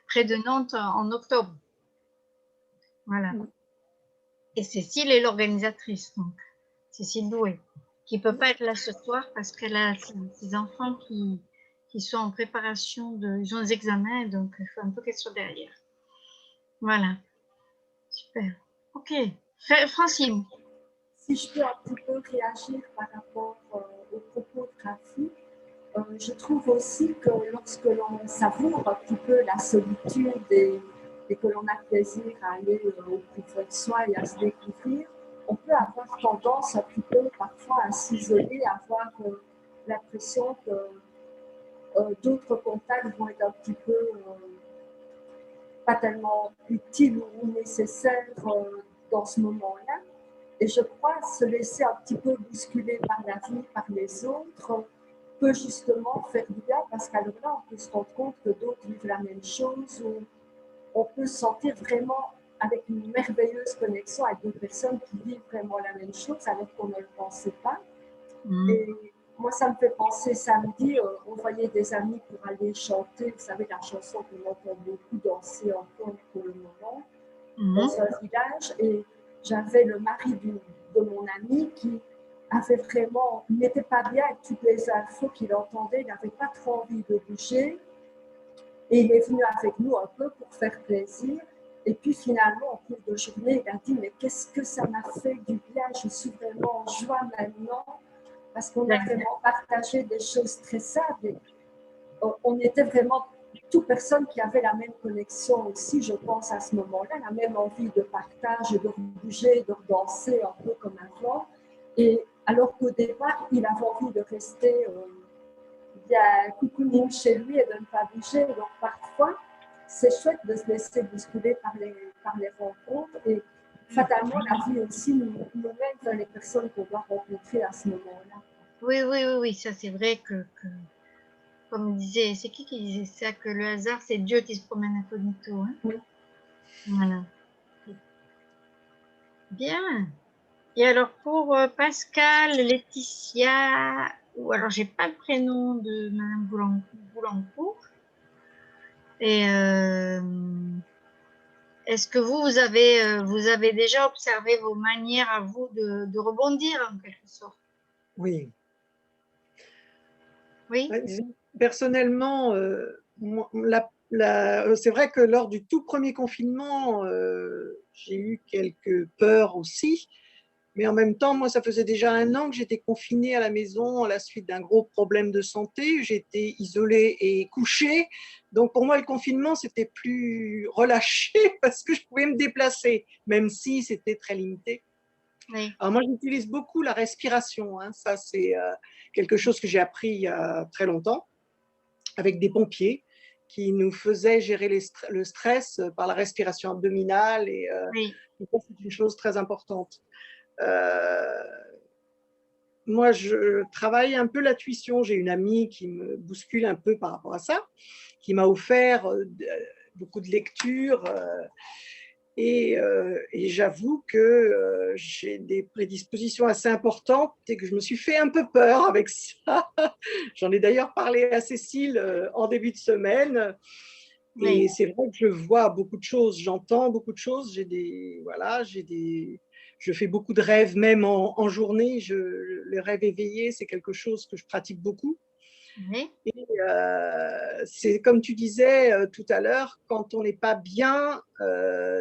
près de Nantes en octobre. Voilà. Et Cécile est l'organisatrice, donc Cécile Doué, qui ne peut pas être là ce soir parce qu'elle a ses enfants qui sont en préparation, ils ont des examens, donc il faut un peu qu'elle soit derrière. Voilà. Super. Ok. Francine. Si je peux un petit peu réagir par rapport aux propos de Rafi, je trouve aussi que lorsque l'on savoure un petit peu la solitude et que l'on a plaisir à aller au plus près de soi et à se découvrir, on peut avoir tendance un petit peu parfois à s'isoler, à avoir l'impression que d'autres contacts vont être un petit peu pas tellement utiles ou nécessaires dans ce moment-là. Et je crois se laisser un petit peu bousculer par la vie, par les autres, peut justement faire du bien parce qu'alors là, on peut se rendre compte que d'autres vivent la même chose ou on peut se sentir vraiment avec une merveilleuse connexion avec d'autres personnes qui vivent vraiment la même chose alors qu'on ne le pensait pas. Et moi, ça me fait penser, samedi, on voyait des amis pour aller chanter, vous savez, la chanson qu'on entend beaucoup danser encore pour le moment, dans un village. Et j'avais le mari de mon ami qui avait vraiment, n'était pas bien avec toutes les infos qu'il entendait, il n'avait pas trop envie de bouger. Et il est venu avec nous un peu pour faire plaisir. Et puis finalement, en cours de journée, il a dit, mais qu'est-ce que ça m'a fait du bien, je suis vraiment en joie maintenant, parce qu'on a vraiment partagé des choses très simples. Et on était vraiment toute personne qui avait la même connexion aussi, je pense, à ce moment-là, la même envie de partage, de bouger, de danser un peu comme avant. Et alors qu'au départ, il avait envie de rester bien coucouning chez lui et de ne pas bouger. Donc parfois, c'est chouette de se laisser bousculer par les rencontres. Et fatalement, la vie aussi nous mène vers les personnes qu'on doit rencontrer à ce moment-là. Oui, ça c'est vrai que comme disait, c'est qui disait ça, que le hasard, c'est Dieu qui se promène incognito. Hein? Oui. Voilà. Bien. Et alors pour Pascal, Laetitia, ou alors j'ai pas le prénom de Madame Boulancourt. Et est-ce que vous avez déjà observé vos manières à vous de rebondir en quelque sorte? Oui. Oui. Personnellement, c'est vrai que lors du tout premier confinement, j'ai eu quelques peurs aussi. Mais en même temps, moi, ça faisait déjà 1 an que j'étais confinée à la maison à la suite d'un gros problème de santé. J'étais isolée et couchée. Donc, pour moi, le confinement, c'était plus relâché parce que je pouvais me déplacer, même si c'était très limité. Oui. Alors, moi, j'utilise beaucoup la respiration. Hein. Ça, c'est quelque chose que j'ai appris il y a très longtemps avec des pompiers qui nous faisaient gérer le stress par la respiration abdominale. Et oui. c'est une chose très importante. Moi, je travaille un peu l'intuition. J'ai une amie qui me bouscule un peu par rapport à ça, qui m'a offert beaucoup de lectures. Et j'avoue que j'ai des prédispositions assez importantes et que je me suis fait un peu peur avec ça. J'en ai d'ailleurs parlé à Cécile en début de semaine. Et c'est vrai que je vois beaucoup de choses, j'entends beaucoup de choses. Je fais beaucoup de rêves, même en journée. Les rêves éveillés, c'est quelque chose que je pratique beaucoup. Oui. Et c'est comme tu disais tout à l'heure, quand on n'est pas bien,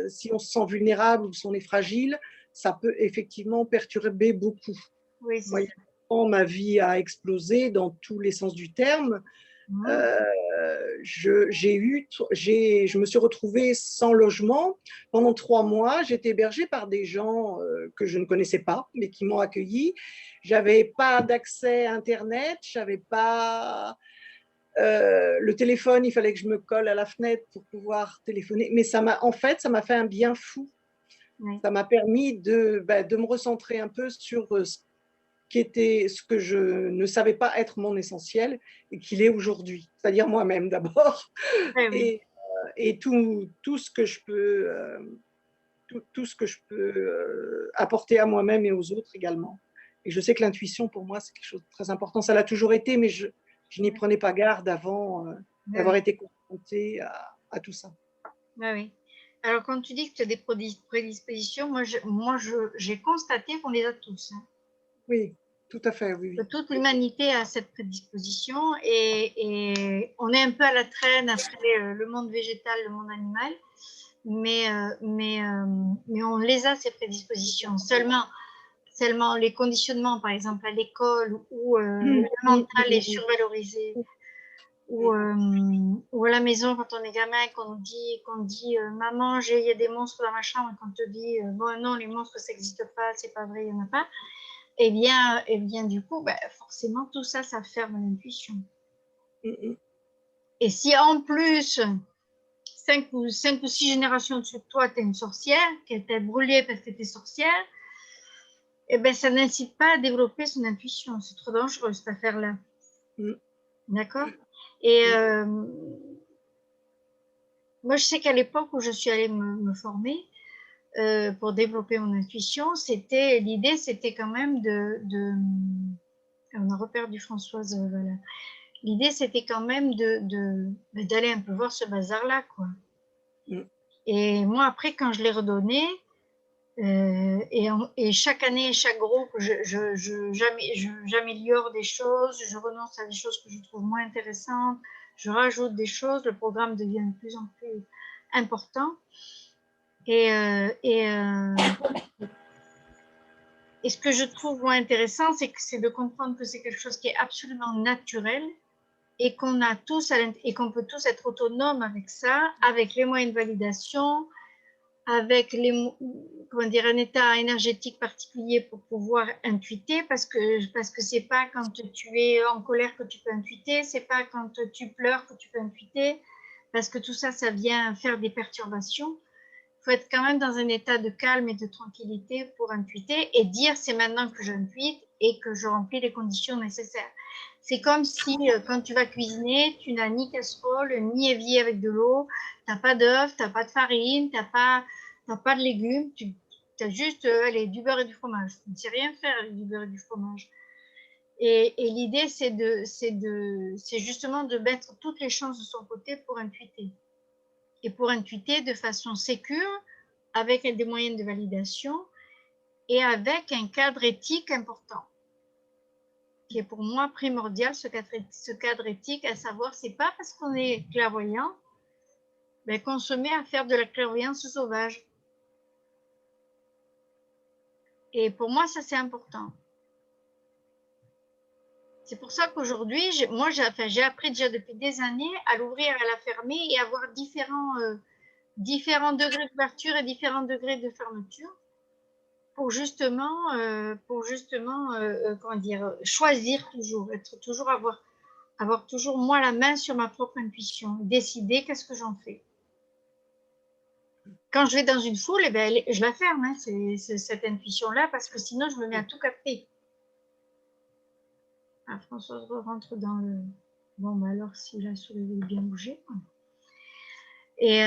si on se sent vulnérable ou si on est fragile, ça peut effectivement perturber beaucoup. Oui, moi, ma vie a explosé dans tous les sens du terme. Je me suis retrouvée sans logement pendant 3 mois. J'étais hébergée par des gens que je ne connaissais pas, mais qui m'ont accueillie. J'avais pas d'accès à Internet, j'avais pas le téléphone. Il fallait que je me colle à la fenêtre pour pouvoir téléphoner. Mais ça m'a fait un bien fou. Oui. Ça m'a permis de me recentrer un peu sur ce que je ne savais pas être mon essentiel et qu'il est aujourd'hui, c'est-à-dire moi-même d'abord, Oui. et tout ce que je peux, apporter à moi-même et aux autres également. Et je sais que l'intuition, pour moi, c'est quelque chose de très important. Ça l'a toujours été, mais je n'y prenais pas garde avant d'avoir été confrontée à tout ça. Oui. Alors, quand tu dis que tu as des prédispositions, moi, j'ai constaté qu'on les a tous. Hein. Oui, tout à fait, oui. Que toute l'humanité a cette prédisposition et on est un peu à la traîne après le monde végétal, le monde animal, mais on les a, ces prédispositions. Seulement les conditionnements, par exemple à l'école, où le mental est survalorisé, ou à la maison quand on est gamin, qu'on dit maman, il y a des monstres dans ma chambre, et qu'on te dit bon non, les monstres ça n'existe pas, c'est pas vrai, il n'y en a pas. Eh bien du coup, forcément tout ça, ça ferme l'intuition. Et si en plus 5 ou 6 générations dessus de toi, tu es une sorcière, qui était brûlée parce que tu étais sorcière, eh bien ça n'incite pas à développer son intuition. C'est trop dangereux cette affaire-là. D'accord. Et moi, je sais qu'à l'époque où je suis allée me former pour développer mon intuition, l'idée, c'était quand même on a reperdu Françoise, voilà. L'idée, c'était quand même d'aller un peu voir ce bazar-là, quoi. Et moi, après, quand je l'ai redonné, Et chaque année, chaque groupe, j'améliore des choses, je renonce à des choses que je trouve moins intéressantes, je rajoute des choses, le programme devient de plus en plus important. Et ce que je trouve moins intéressant, c'est de comprendre que c'est quelque chose qui est absolument naturel et qu'on a tous et qu'on peut tous être autonomes avec ça, avec les moyens de validation, avec un état énergétique particulier pour pouvoir intuiter, parce que c'est pas quand tu es en colère que tu peux intuiter, c'est pas quand tu pleures que tu peux intuiter, parce que tout ça, ça vient faire des perturbations. Il faut être quand même dans un état de calme et de tranquillité pour intuiter et dire c'est maintenant que j'intuite et que je remplis les conditions nécessaires. C'est comme si quand tu vas cuisiner, tu n'as ni casserole, ni évier avec de l'eau, tu n'as pas d'œufs, tu n'as pas de farine, tu n'as pas de légumes, tu as juste du beurre et du fromage. Tu ne sais rien faire avec du beurre et du fromage. Et l'idée, c'est justement de mettre toutes les chances de son côté pour intuiter. Et pour intuiter de façon sécure, avec des moyens de validation et avec un cadre éthique important, qui est pour moi primordial, ce cadre éthique, à savoir, c'est pas parce qu'on est clairvoyant qu'on se met à faire de la clairvoyance sauvage. Et pour moi, ça, c'est important. C'est pour ça qu'aujourd'hui, j'ai appris déjà depuis des années à l'ouvrir et à la fermer et à avoir différents degrés d'ouverture et différents degrés de fermeture pour justement comment dire, choisir toujours, avoir toujours moi la main sur ma propre intuition, décider qu'est-ce que j'en fais. Quand je vais dans une foule, je la ferme, hein, c'est cette intuition-là, parce que sinon je me mets à tout capter. Ah, Françoise rentre dans le... Bon, alors si la souris veut bien bouger. Et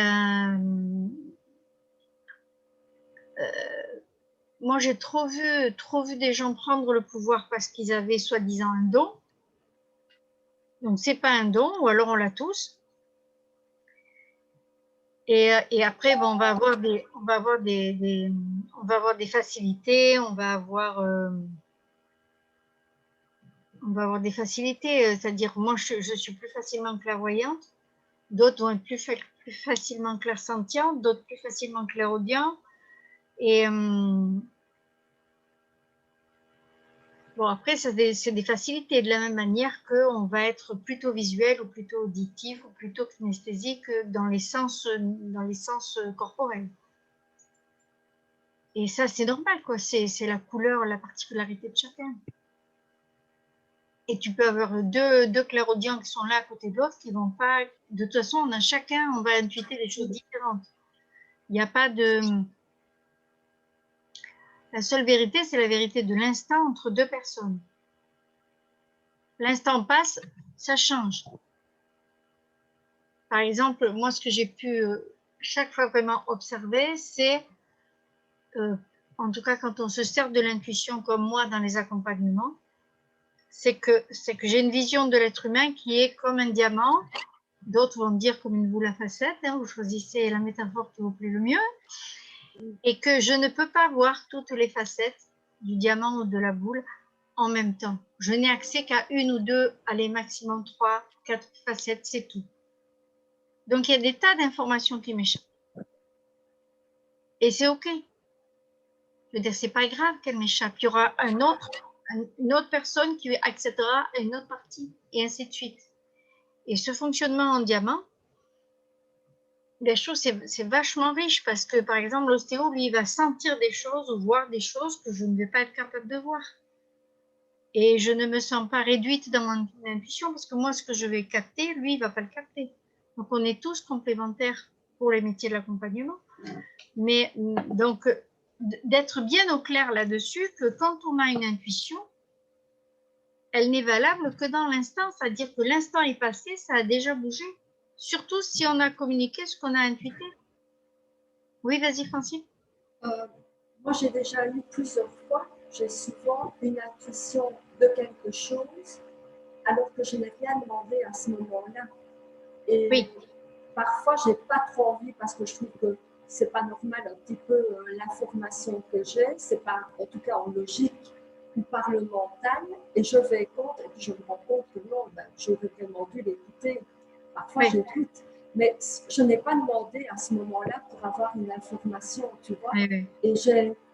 moi, j'ai trop vu des gens prendre le pouvoir parce qu'ils avaient soi-disant un don. Donc, c'est pas un don, ou alors on l'a tous. Et après, bon, on va avoir des facilités, on va avoir des facilités. C'est-à-dire, moi, je suis plus facilement clairvoyante. D'autres vont être plus facilement clairsentientes, d'autres plus facilement clairaudients. Et bon, après, c'est des facilités, de la même manière qu'on va être plutôt visuel ou plutôt auditif ou plutôt kinesthésique dans les sens corporels. Et ça, c'est normal, quoi. C'est la couleur, la particularité de chacun. Et tu peux avoir deux clairaudients qui sont là à côté de l'autre qui vont pas... De toute façon, on va intuiter des choses différentes. Il n'y a pas de... La seule vérité, c'est la vérité de l'instant entre deux personnes. L'instant passe, ça change. Par exemple, moi, ce que j'ai pu chaque fois vraiment observer, c'est, en tout cas quand on se sert de l'intuition comme moi dans les accompagnements, c'est que j'ai une vision de l'être humain qui est comme un diamant. D'autres vont dire comme une boule à facettes, hein, vous choisissez la métaphore qui vous plaît le mieux, et que je ne peux pas voir toutes les facettes du diamant ou de la boule en même temps. Je n'ai accès qu'à une ou deux, allez, maximum 3, 4 facettes, c'est tout. Donc, il y a des tas d'informations qui m'échappent. Et c'est OK. Je veux dire, c'est pas grave qu'elle m'échappe. Il y aura une autre personne qui accédera à une autre partie, et ainsi de suite. Et ce fonctionnement en diamant, c'est vachement riche parce que, par exemple, l'ostéo, lui, il va sentir des choses ou voir des choses que je ne vais pas être capable de voir. Et je ne me sens pas réduite dans mon intuition parce que moi, ce que je vais capter, lui, il ne va pas le capter. Donc, on est tous complémentaires pour les métiers de l'accompagnement. Mais donc, d'être bien au clair là-dessus, que quand on a une intuition, elle n'est valable que dans l'instant. C'est-à-dire que l'instant est passé, ça a déjà bougé. Surtout si on a communiqué ce qu'on a intuité. Oui, vas-y, Francine. Moi, j'ai déjà eu plusieurs fois, j'ai souvent une intuition de quelque chose, alors que je n'ai rien demandé à ce moment-là. Et oui. Parfois, je n'ai pas trop envie parce que je trouve que c'est pas normal un petit peu l'information que j'ai, c'est pas, en tout cas en logique ou par le mental, et je vais contre, et puis je me rends compte que non, ben, j'aurais vraiment dû l'écouter. Parfois, Oui. j'écoute, mais je n'ai pas demandé à ce moment-là pour avoir une information, tu vois. Oui, oui. Et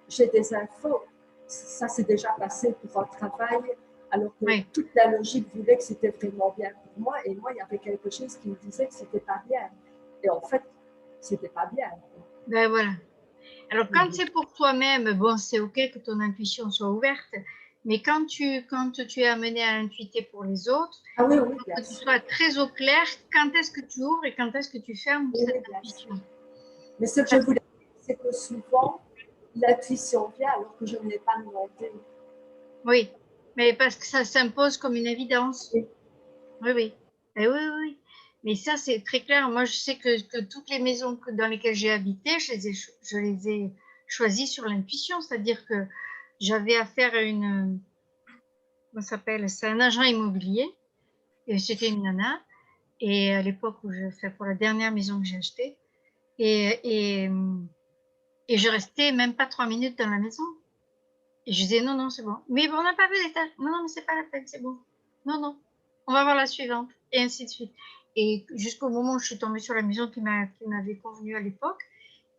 j'ai des infos. Ça s'est déjà passé pour un travail, alors que Oui. toute la logique voulait que c'était vraiment bien pour moi, et moi, il y avait quelque chose qui me disait que c'était pas bien. Et en fait, c'était pas bien. Ben voilà. Alors, quand c'est pour toi-même, bon, c'est OK que ton intuition soit ouverte, mais quand tu es amené à intuiter pour les autres, Ah oui, il oui, faut bien que tu sûr. sois très au clair quand est-ce que tu ouvres et quand est-ce que tu fermes Oui, cette oui, bien intuition. sûr. Mais ce que je voulais dire, c'est que souvent, l'intuition vient alors que je ne l'ai pas demandé. Oui, mais parce que ça s'impose comme une évidence. Oui. Oui, oui. Eh oui, oui, oui. Mais ça, c'est très clair. Moi, je sais que toutes les maisons dans lesquelles j'ai habité, je les ai choisies sur l'intuition. C'est-à-dire que j'avais affaire à une, comment ça s'appelle? C'est un agent immobilier. Et c'était une nana. Et à l'époque où je fais pour la dernière maison que j'ai achetée. Et je restais même pas 3 minutes dans la maison. Et je disais non, non, c'est bon. Mais bon, on n'a pas vu l'étage. Non, non, mais c'est pas la peine, c'est bon. Non, non, on va voir la suivante. Et ainsi de suite. Et jusqu'au moment où je suis tombée sur la maison qui m'avait convenu à l'époque.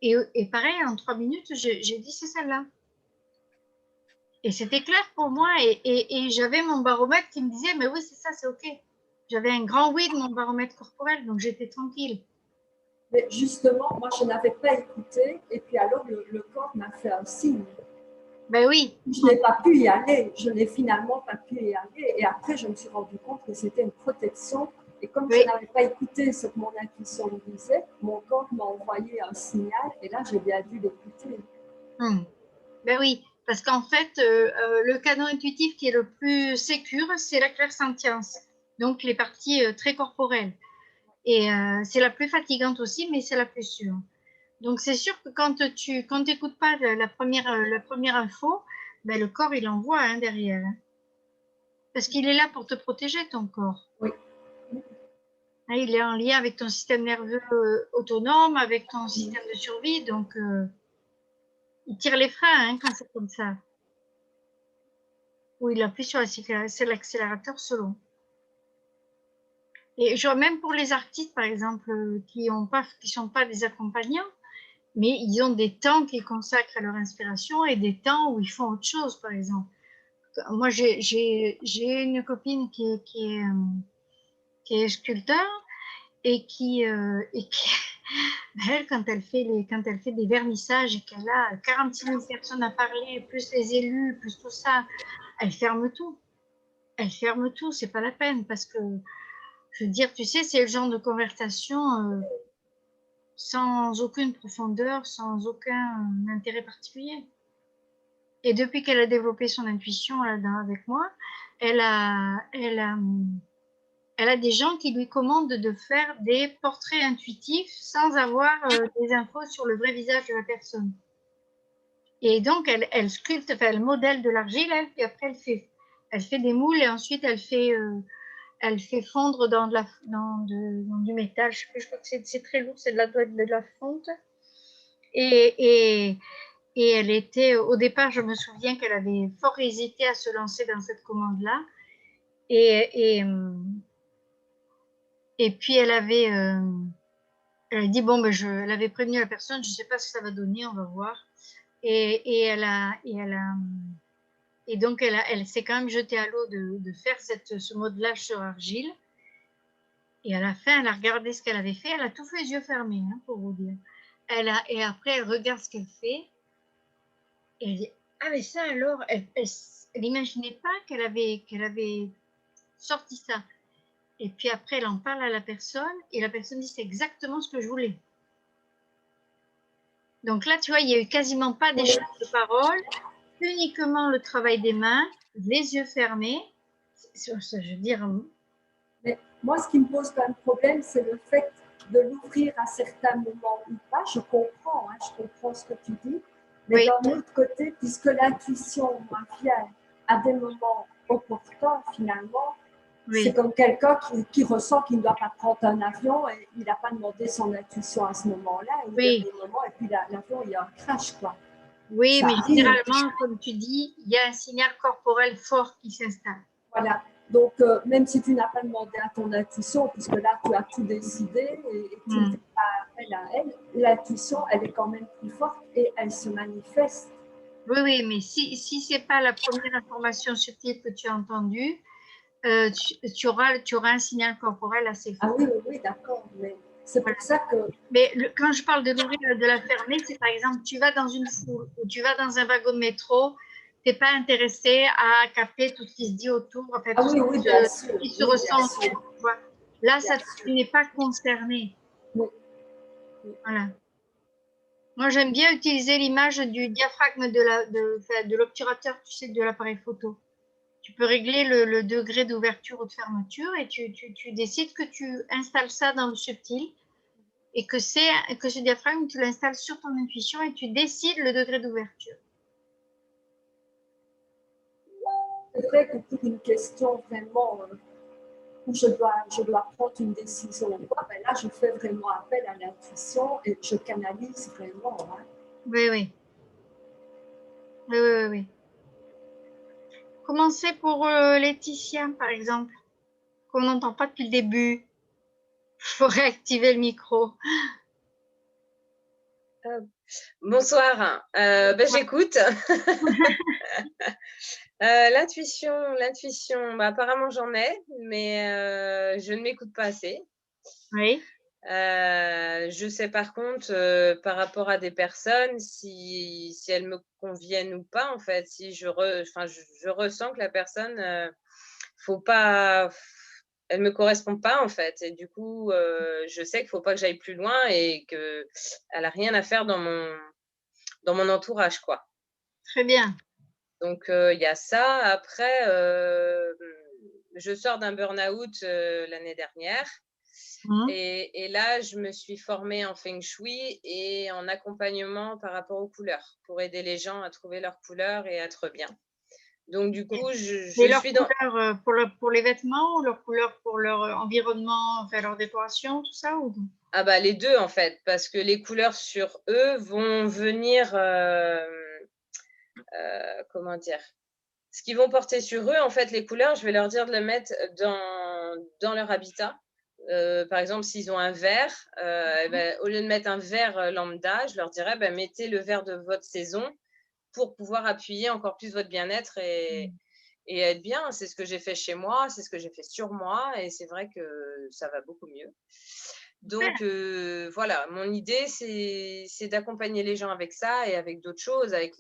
Et pareil, en 3 minutes, j'ai dit c'est celle-là. Et c'était clair pour moi. Et j'avais mon baromètre qui me disait mais oui, c'est ça, c'est OK. J'avais un grand oui de mon baromètre corporel, donc j'étais tranquille. Mais justement, moi, je n'avais pas écouté, et puis alors le corps m'a fait un signe. Ben oui. Je n'ai pas pu y aller, je n'ai finalement pas pu y aller. Et après, je me suis rendu compte que c'était une protection. Et comme Oui. je n'avais pas écouté ce que mon intuition me disait, mon corps m'a envoyé un signal, et là, j'ai bien dû l'écouter. Ben oui, parce qu'en fait, le canon intuitif qui est le plus sécure, c'est la clairsentience, donc les parties très corporelles. Et c'est la plus fatigante aussi, mais c'est la plus sûre. Donc c'est sûr que quand tu n'écoutes pas la première info, ben, le corps il envoie hein, derrière. Hein. Parce qu'il est là pour te protéger, ton corps. Oui. Hein, il est en lien avec ton système nerveux autonome, avec ton système de survie, donc il tire les freins hein, quand c'est comme ça. Ou il appuie sur l'accélérateur solo. Et genre, même pour les artistes, par exemple, qui sont pas des accompagnants, mais ils ont des temps qu'ils consacrent à leur inspiration et des temps où ils font autre chose, par exemple. Moi, j'ai une copine qui est sculpteur et elle, quand elle fait des vernissages et qu'elle a 46 000 personnes à parler, plus les élus, plus tout ça, elle ferme tout. Elle ferme tout, c'est pas la peine parce que, je veux dire, tu sais, c'est le genre de conversation sans aucune profondeur, sans aucun intérêt particulier. Et depuis qu'elle a développé son intuition là-dedans avec moi, elle a des gens qui lui commandent de faire des portraits intuitifs sans avoir des infos sur le vrai visage de la personne. Et donc, elle sculpte, enfin, elle modèle de l'argile, puis après, elle fait des moules et ensuite, elle fait fondre dans du métal. Je crois que c'est très lourd, c'est de la fonte. Et elle était, au départ, je me souviens qu'elle avait fort hésité à se lancer dans cette commande-là. Et puis, elle a dit, bon, ben, elle avait prévenu la personne, je ne sais pas ce que ça va donner, on va voir. Et donc, elle s'est quand même jetée à l'eau de faire ce modelage sur argile. Et à la fin, elle a regardé ce qu'elle avait fait. Elle a tout fait les yeux fermés, hein, pour vous dire. Et après, elle regarde ce qu'elle fait. Et elle dit, ah mais ça alors, elle n'imaginait pas qu'elle avait sorti ça. Et puis après, elle en parle à la personne. Et la personne dit, c'est exactement ce que je voulais. Donc là, tu vois, il n'y a eu quasiment pas d'échange de parole. Uniquement le travail des mains, les yeux fermés. Je veux dire, mais moi, ce qui me pose quand même problème, c'est le fait de l'ouvrir à certains moments ou pas. Je comprends ce que tu dis. Mais oui. d'un autre côté, puisque l'intuition vient à des moments opportuns, finalement, Oui. c'est comme quelqu'un qui ressent qu'il ne doit pas prendre un avion et il n'a pas demandé son intuition à ce moment-là. Il y a des moments et puis l'avion, il y a un crash, quoi. Oui, Ça mais arrive. généralement, comme tu dis, il y a un signal corporel fort qui s'installe. Voilà. Donc, même si tu n'as pas demandé à ton intuition, puisque là, tu as tout décidé et tu ne fais pas appel à elle, l'intuition, elle est quand même plus forte et elle se manifeste. Oui, oui, mais si ce n'est pas la première information subtile que tu as entendue, tu auras un signal corporel assez fort. Ah oui, oui, oui, d'accord. Mais c'est pour ça que... Mais quand je parle de l'ouvrir et de la fermer, c'est par exemple, tu vas dans une foule ou tu vas dans un wagon de métro, tu n'es pas intéressé à capter tout ce qui se dit autour, en fait, Ah tout oui, oui, bien sûr. ce qui se Oui, ressent. bien sûr. Tu vois. Là, Bien tu n'es pas concerné. Oui. Voilà. Moi, j'aime bien utiliser l'image du diaphragme de l'obturateur, tu sais, de l'appareil photo. Tu peux régler le degré d'ouverture ou de fermeture et tu décides que tu installes ça dans le subtil et que ce diaphragme, tu l'installes sur ton intuition et tu décides le degré d'ouverture. C'est vrai que pour une question vraiment où je dois prendre une décision ou quoi, ben là, je fais vraiment appel à l'intuition et je canalise vraiment. Hein. Oui, oui. Oui, oui, oui, oui. Comment c'est pour Laetitia, par exemple, qu'on n'entend pas depuis le début? Il faut réactiver le micro. Bonsoir, j'écoute. L'intuition, apparemment j'en ai, mais je ne m'écoute pas assez. Oui. Je sais par contre, par rapport à des personnes, si elles me conviennent ou pas, en fait, si je ressens que la personne, elle me correspond pas, en fait. Et du coup, je sais qu'il faut pas que j'aille plus loin et qu'elle a rien à faire dans mon entourage, quoi. Très bien. Donc, il y a ça. Après, je sors d'un burn-out l'année dernière. Et là, je me suis formée en Feng Shui et en accompagnement par rapport aux couleurs pour aider les gens à trouver leurs couleurs et à être bien. Donc, du coup, je suis dans… couleurs pour les vêtements ou leurs couleurs pour leur environnement, enfin leur décoration, tout ça ou... Ah bah les deux en fait, parce que les couleurs sur eux vont venir, comment dire, ce qu'ils vont porter sur eux, en fait, les couleurs, je vais leur dire de le mettre dans leur habitat. Par exemple, s'ils ont un vert, au lieu de mettre un vert lambda, je leur dirais, mettez le vert de votre saison pour pouvoir appuyer encore plus votre bien-être et être bien. C'est ce que j'ai fait chez moi, c'est ce que j'ai fait sur moi et c'est vrai que ça va beaucoup mieux. Donc, voilà, mon idée, c'est d'accompagner les gens avec ça et avec d'autres choses, avec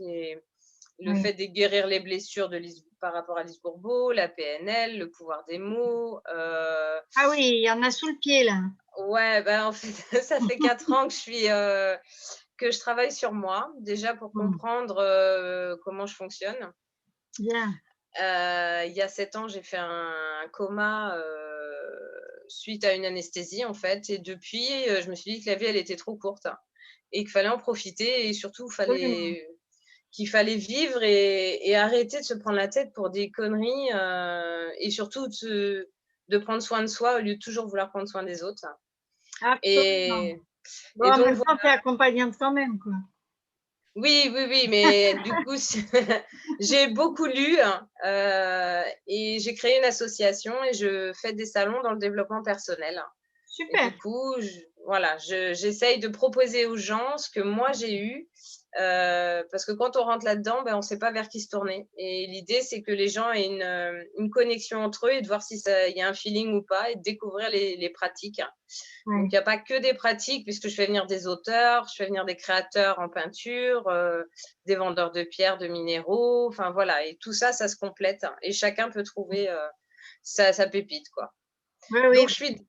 le fait de guérir les blessures par rapport à Lise Bourbeau, la PNL, le pouvoir des mots. Ah oui, il y en a sous le pied, là. Ouais, en fait, ça fait 4 ans que je travaille sur moi, déjà pour comprendre comment je fonctionne. Bien. Il y a 7 ans, j'ai fait un coma suite à une anesthésie, en fait. Et depuis, je me suis dit que la vie, elle était trop courte et qu'il fallait en profiter et surtout, qu'il fallait vivre et arrêter de se prendre la tête pour des conneries et surtout de prendre soin de soi au lieu de toujours vouloir prendre soin des autres. Absolument. Bon, en même temps, tu es accompagnante quand même, quoi. Oui, mais du coup, j'ai beaucoup lu et j'ai créé une association et je fais des salons dans le développement personnel. Super. Et du coup, j'essaye de proposer aux gens ce que moi j'ai eu parce que quand on rentre là-dedans, on ne sait pas vers qui se tourner. Et l'idée, c'est que les gens aient une connexion entre eux et de voir s'il y a un feeling ou pas et de découvrir les pratiques. Donc, il n'y a pas que des pratiques puisque je fais venir des auteurs, je fais venir des créateurs en peinture, des vendeurs de pierres, de minéraux, enfin voilà. Et tout ça, ça se complète et chacun peut trouver sa pépite, quoi. Donc, je suis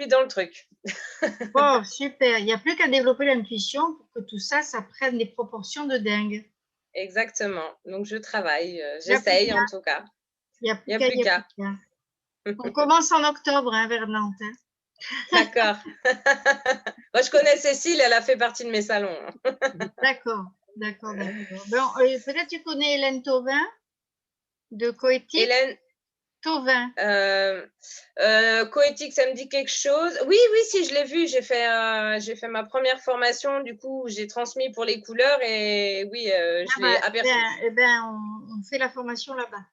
dans le truc. Bon, super. Il n'y a plus qu'à développer l'intuition pour que tout ça, ça prenne des proportions de dingue. Exactement. Donc, je travaille. J'essaye en tout cas. Il n'y a plus qu'à. On commence en octobre vers Nantes. Hein. D'accord. Moi, je connais Cécile, elle a fait partie de mes salons. D'accord. Bon, peut-être tu connais Hélène Tauvin de Coéthique. Tauvin. Coéthique, ça me dit quelque chose. Oui, oui, si, je l'ai vu. J'ai fait ma première formation, du coup, j'ai transmis pour les couleurs et oui, je l'ai aperçu. On fait la formation là-bas,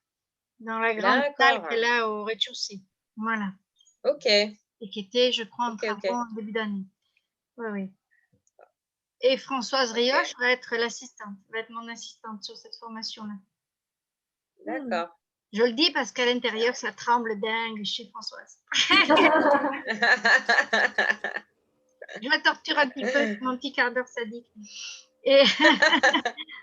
dans la grande salle qu'elle a au rez-de-chaussée. Voilà. Ok. Et qui était, je crois, en travaux en début d'année. Oui, oui. Et Françoise Rioche va être l'assistante, va être mon assistante sur cette formation-là. D'accord. Je le dis parce qu'à l'intérieur, ça tremble dingue chez Françoise. Je la torture un petit peu, mon petit quart d'heure sadique. Et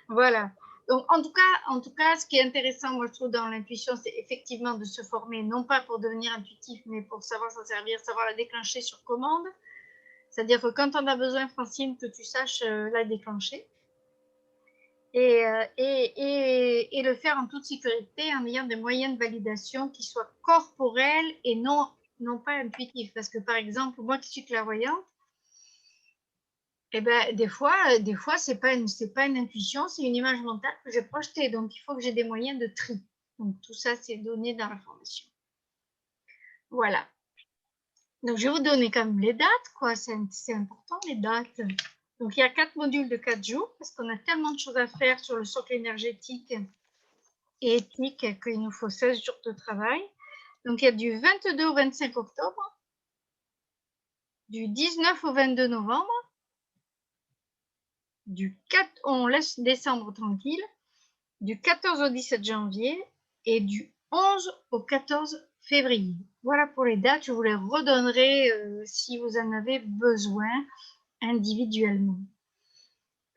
voilà. Donc, en tout cas, ce qui est intéressant, moi, je trouve, dans l'intuition, c'est effectivement de se former, non pas pour devenir intuitif, mais pour savoir s'en servir, savoir la déclencher sur commande. C'est-à-dire que quand on a besoin, Francine, que tu saches la déclencher. Et le faire en toute sécurité en ayant des moyens de validation qui soient corporels et non pas intuitifs. Parce que, par exemple, moi qui suis clairvoyante, eh ben, des fois ce n'est pas une intuition, c'est une image mentale que j'ai projetée. Donc, il faut que j'ai des moyens de tri. Donc, tout ça, c'est donné dans la formation. Voilà. Donc, je vais vous donner quand même les dates, quoi. C'est important, les dates. Donc, il y a 4 modules de 4 jours parce qu'on a tellement de choses à faire sur le socle énergétique et éthique qu'il nous faut 16 jours de travail. Donc, il y a du 22 au 25 octobre, du 19 au 22 novembre, on laisse décembre tranquille, du 14 au 17 janvier et du 11 au 14 février. Voilà pour les dates, je vous les redonnerai si vous en avez besoin individuellement.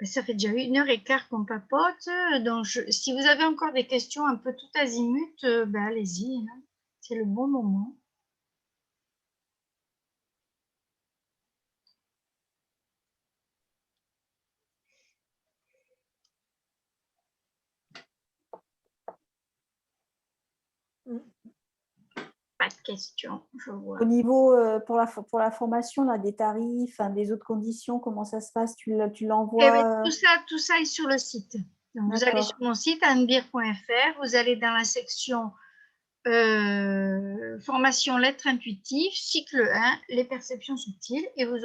Ça fait déjà 1h15 qu'on papote, donc si vous avez encore des questions un peu tout azimut, allez-y, hein. C'est le bon moment. Pas de questions, je vois. Au niveau, pour la formation, là, des tarifs, des autres conditions, comment ça se passe? Tu l'envoies tout ça est sur le site. Donc, vous allez sur mon site, annebir.fr, vous allez dans la section formation lettres intuitives, cycle 1, les perceptions subtiles, et vous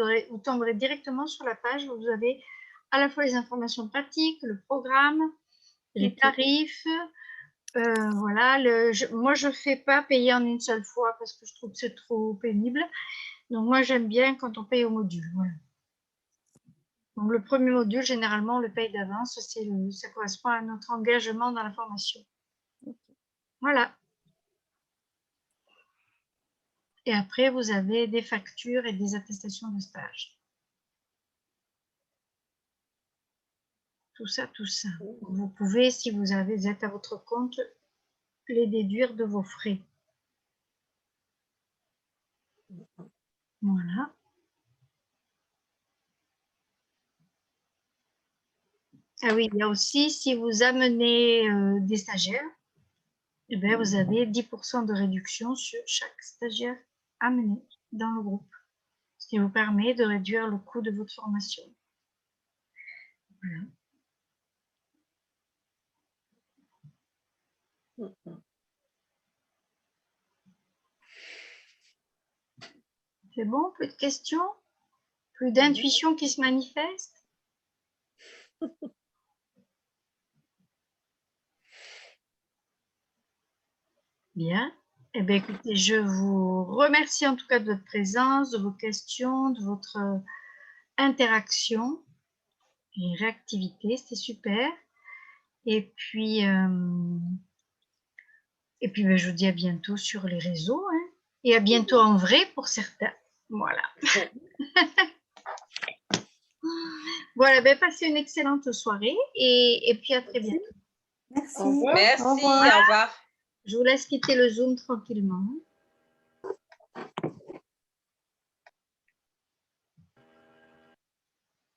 tomberez directement sur la page où vous avez à la fois les informations pratiques, le programme, les tarifs. Voilà, moi je ne fais pas payer en une seule fois parce que je trouve que c'est trop pénible. Donc moi j'aime bien quand on paye au module. Voilà. Donc le premier module, généralement, on le paye d'avance. Ça correspond à notre engagement dans la formation. Voilà. Et après, vous avez des factures et des attestations de stage. Tout ça, tout ça. Vous pouvez, si vous êtes à votre compte, les déduire de vos frais. Voilà. Ah oui, il y a aussi, si vous amenez des stagiaires, eh bien, vous avez 10% de réduction sur chaque stagiaire amené dans le groupe, ce qui vous permet de réduire le coût de votre formation. Voilà. C'est bon, plus de questions? Plus d'intuition qui se manifeste? Bien. Eh bien, écoutez, je vous remercie en tout cas de votre présence, de vos questions, de votre interaction et réactivité. C'était super. Et puis je vous dis à bientôt sur les réseaux, hein, et à bientôt en vrai pour certains. Voilà. Voilà, passez une excellente soirée et puis à très bientôt. Merci. Merci, au revoir. Je vous laisse quitter le Zoom tranquillement.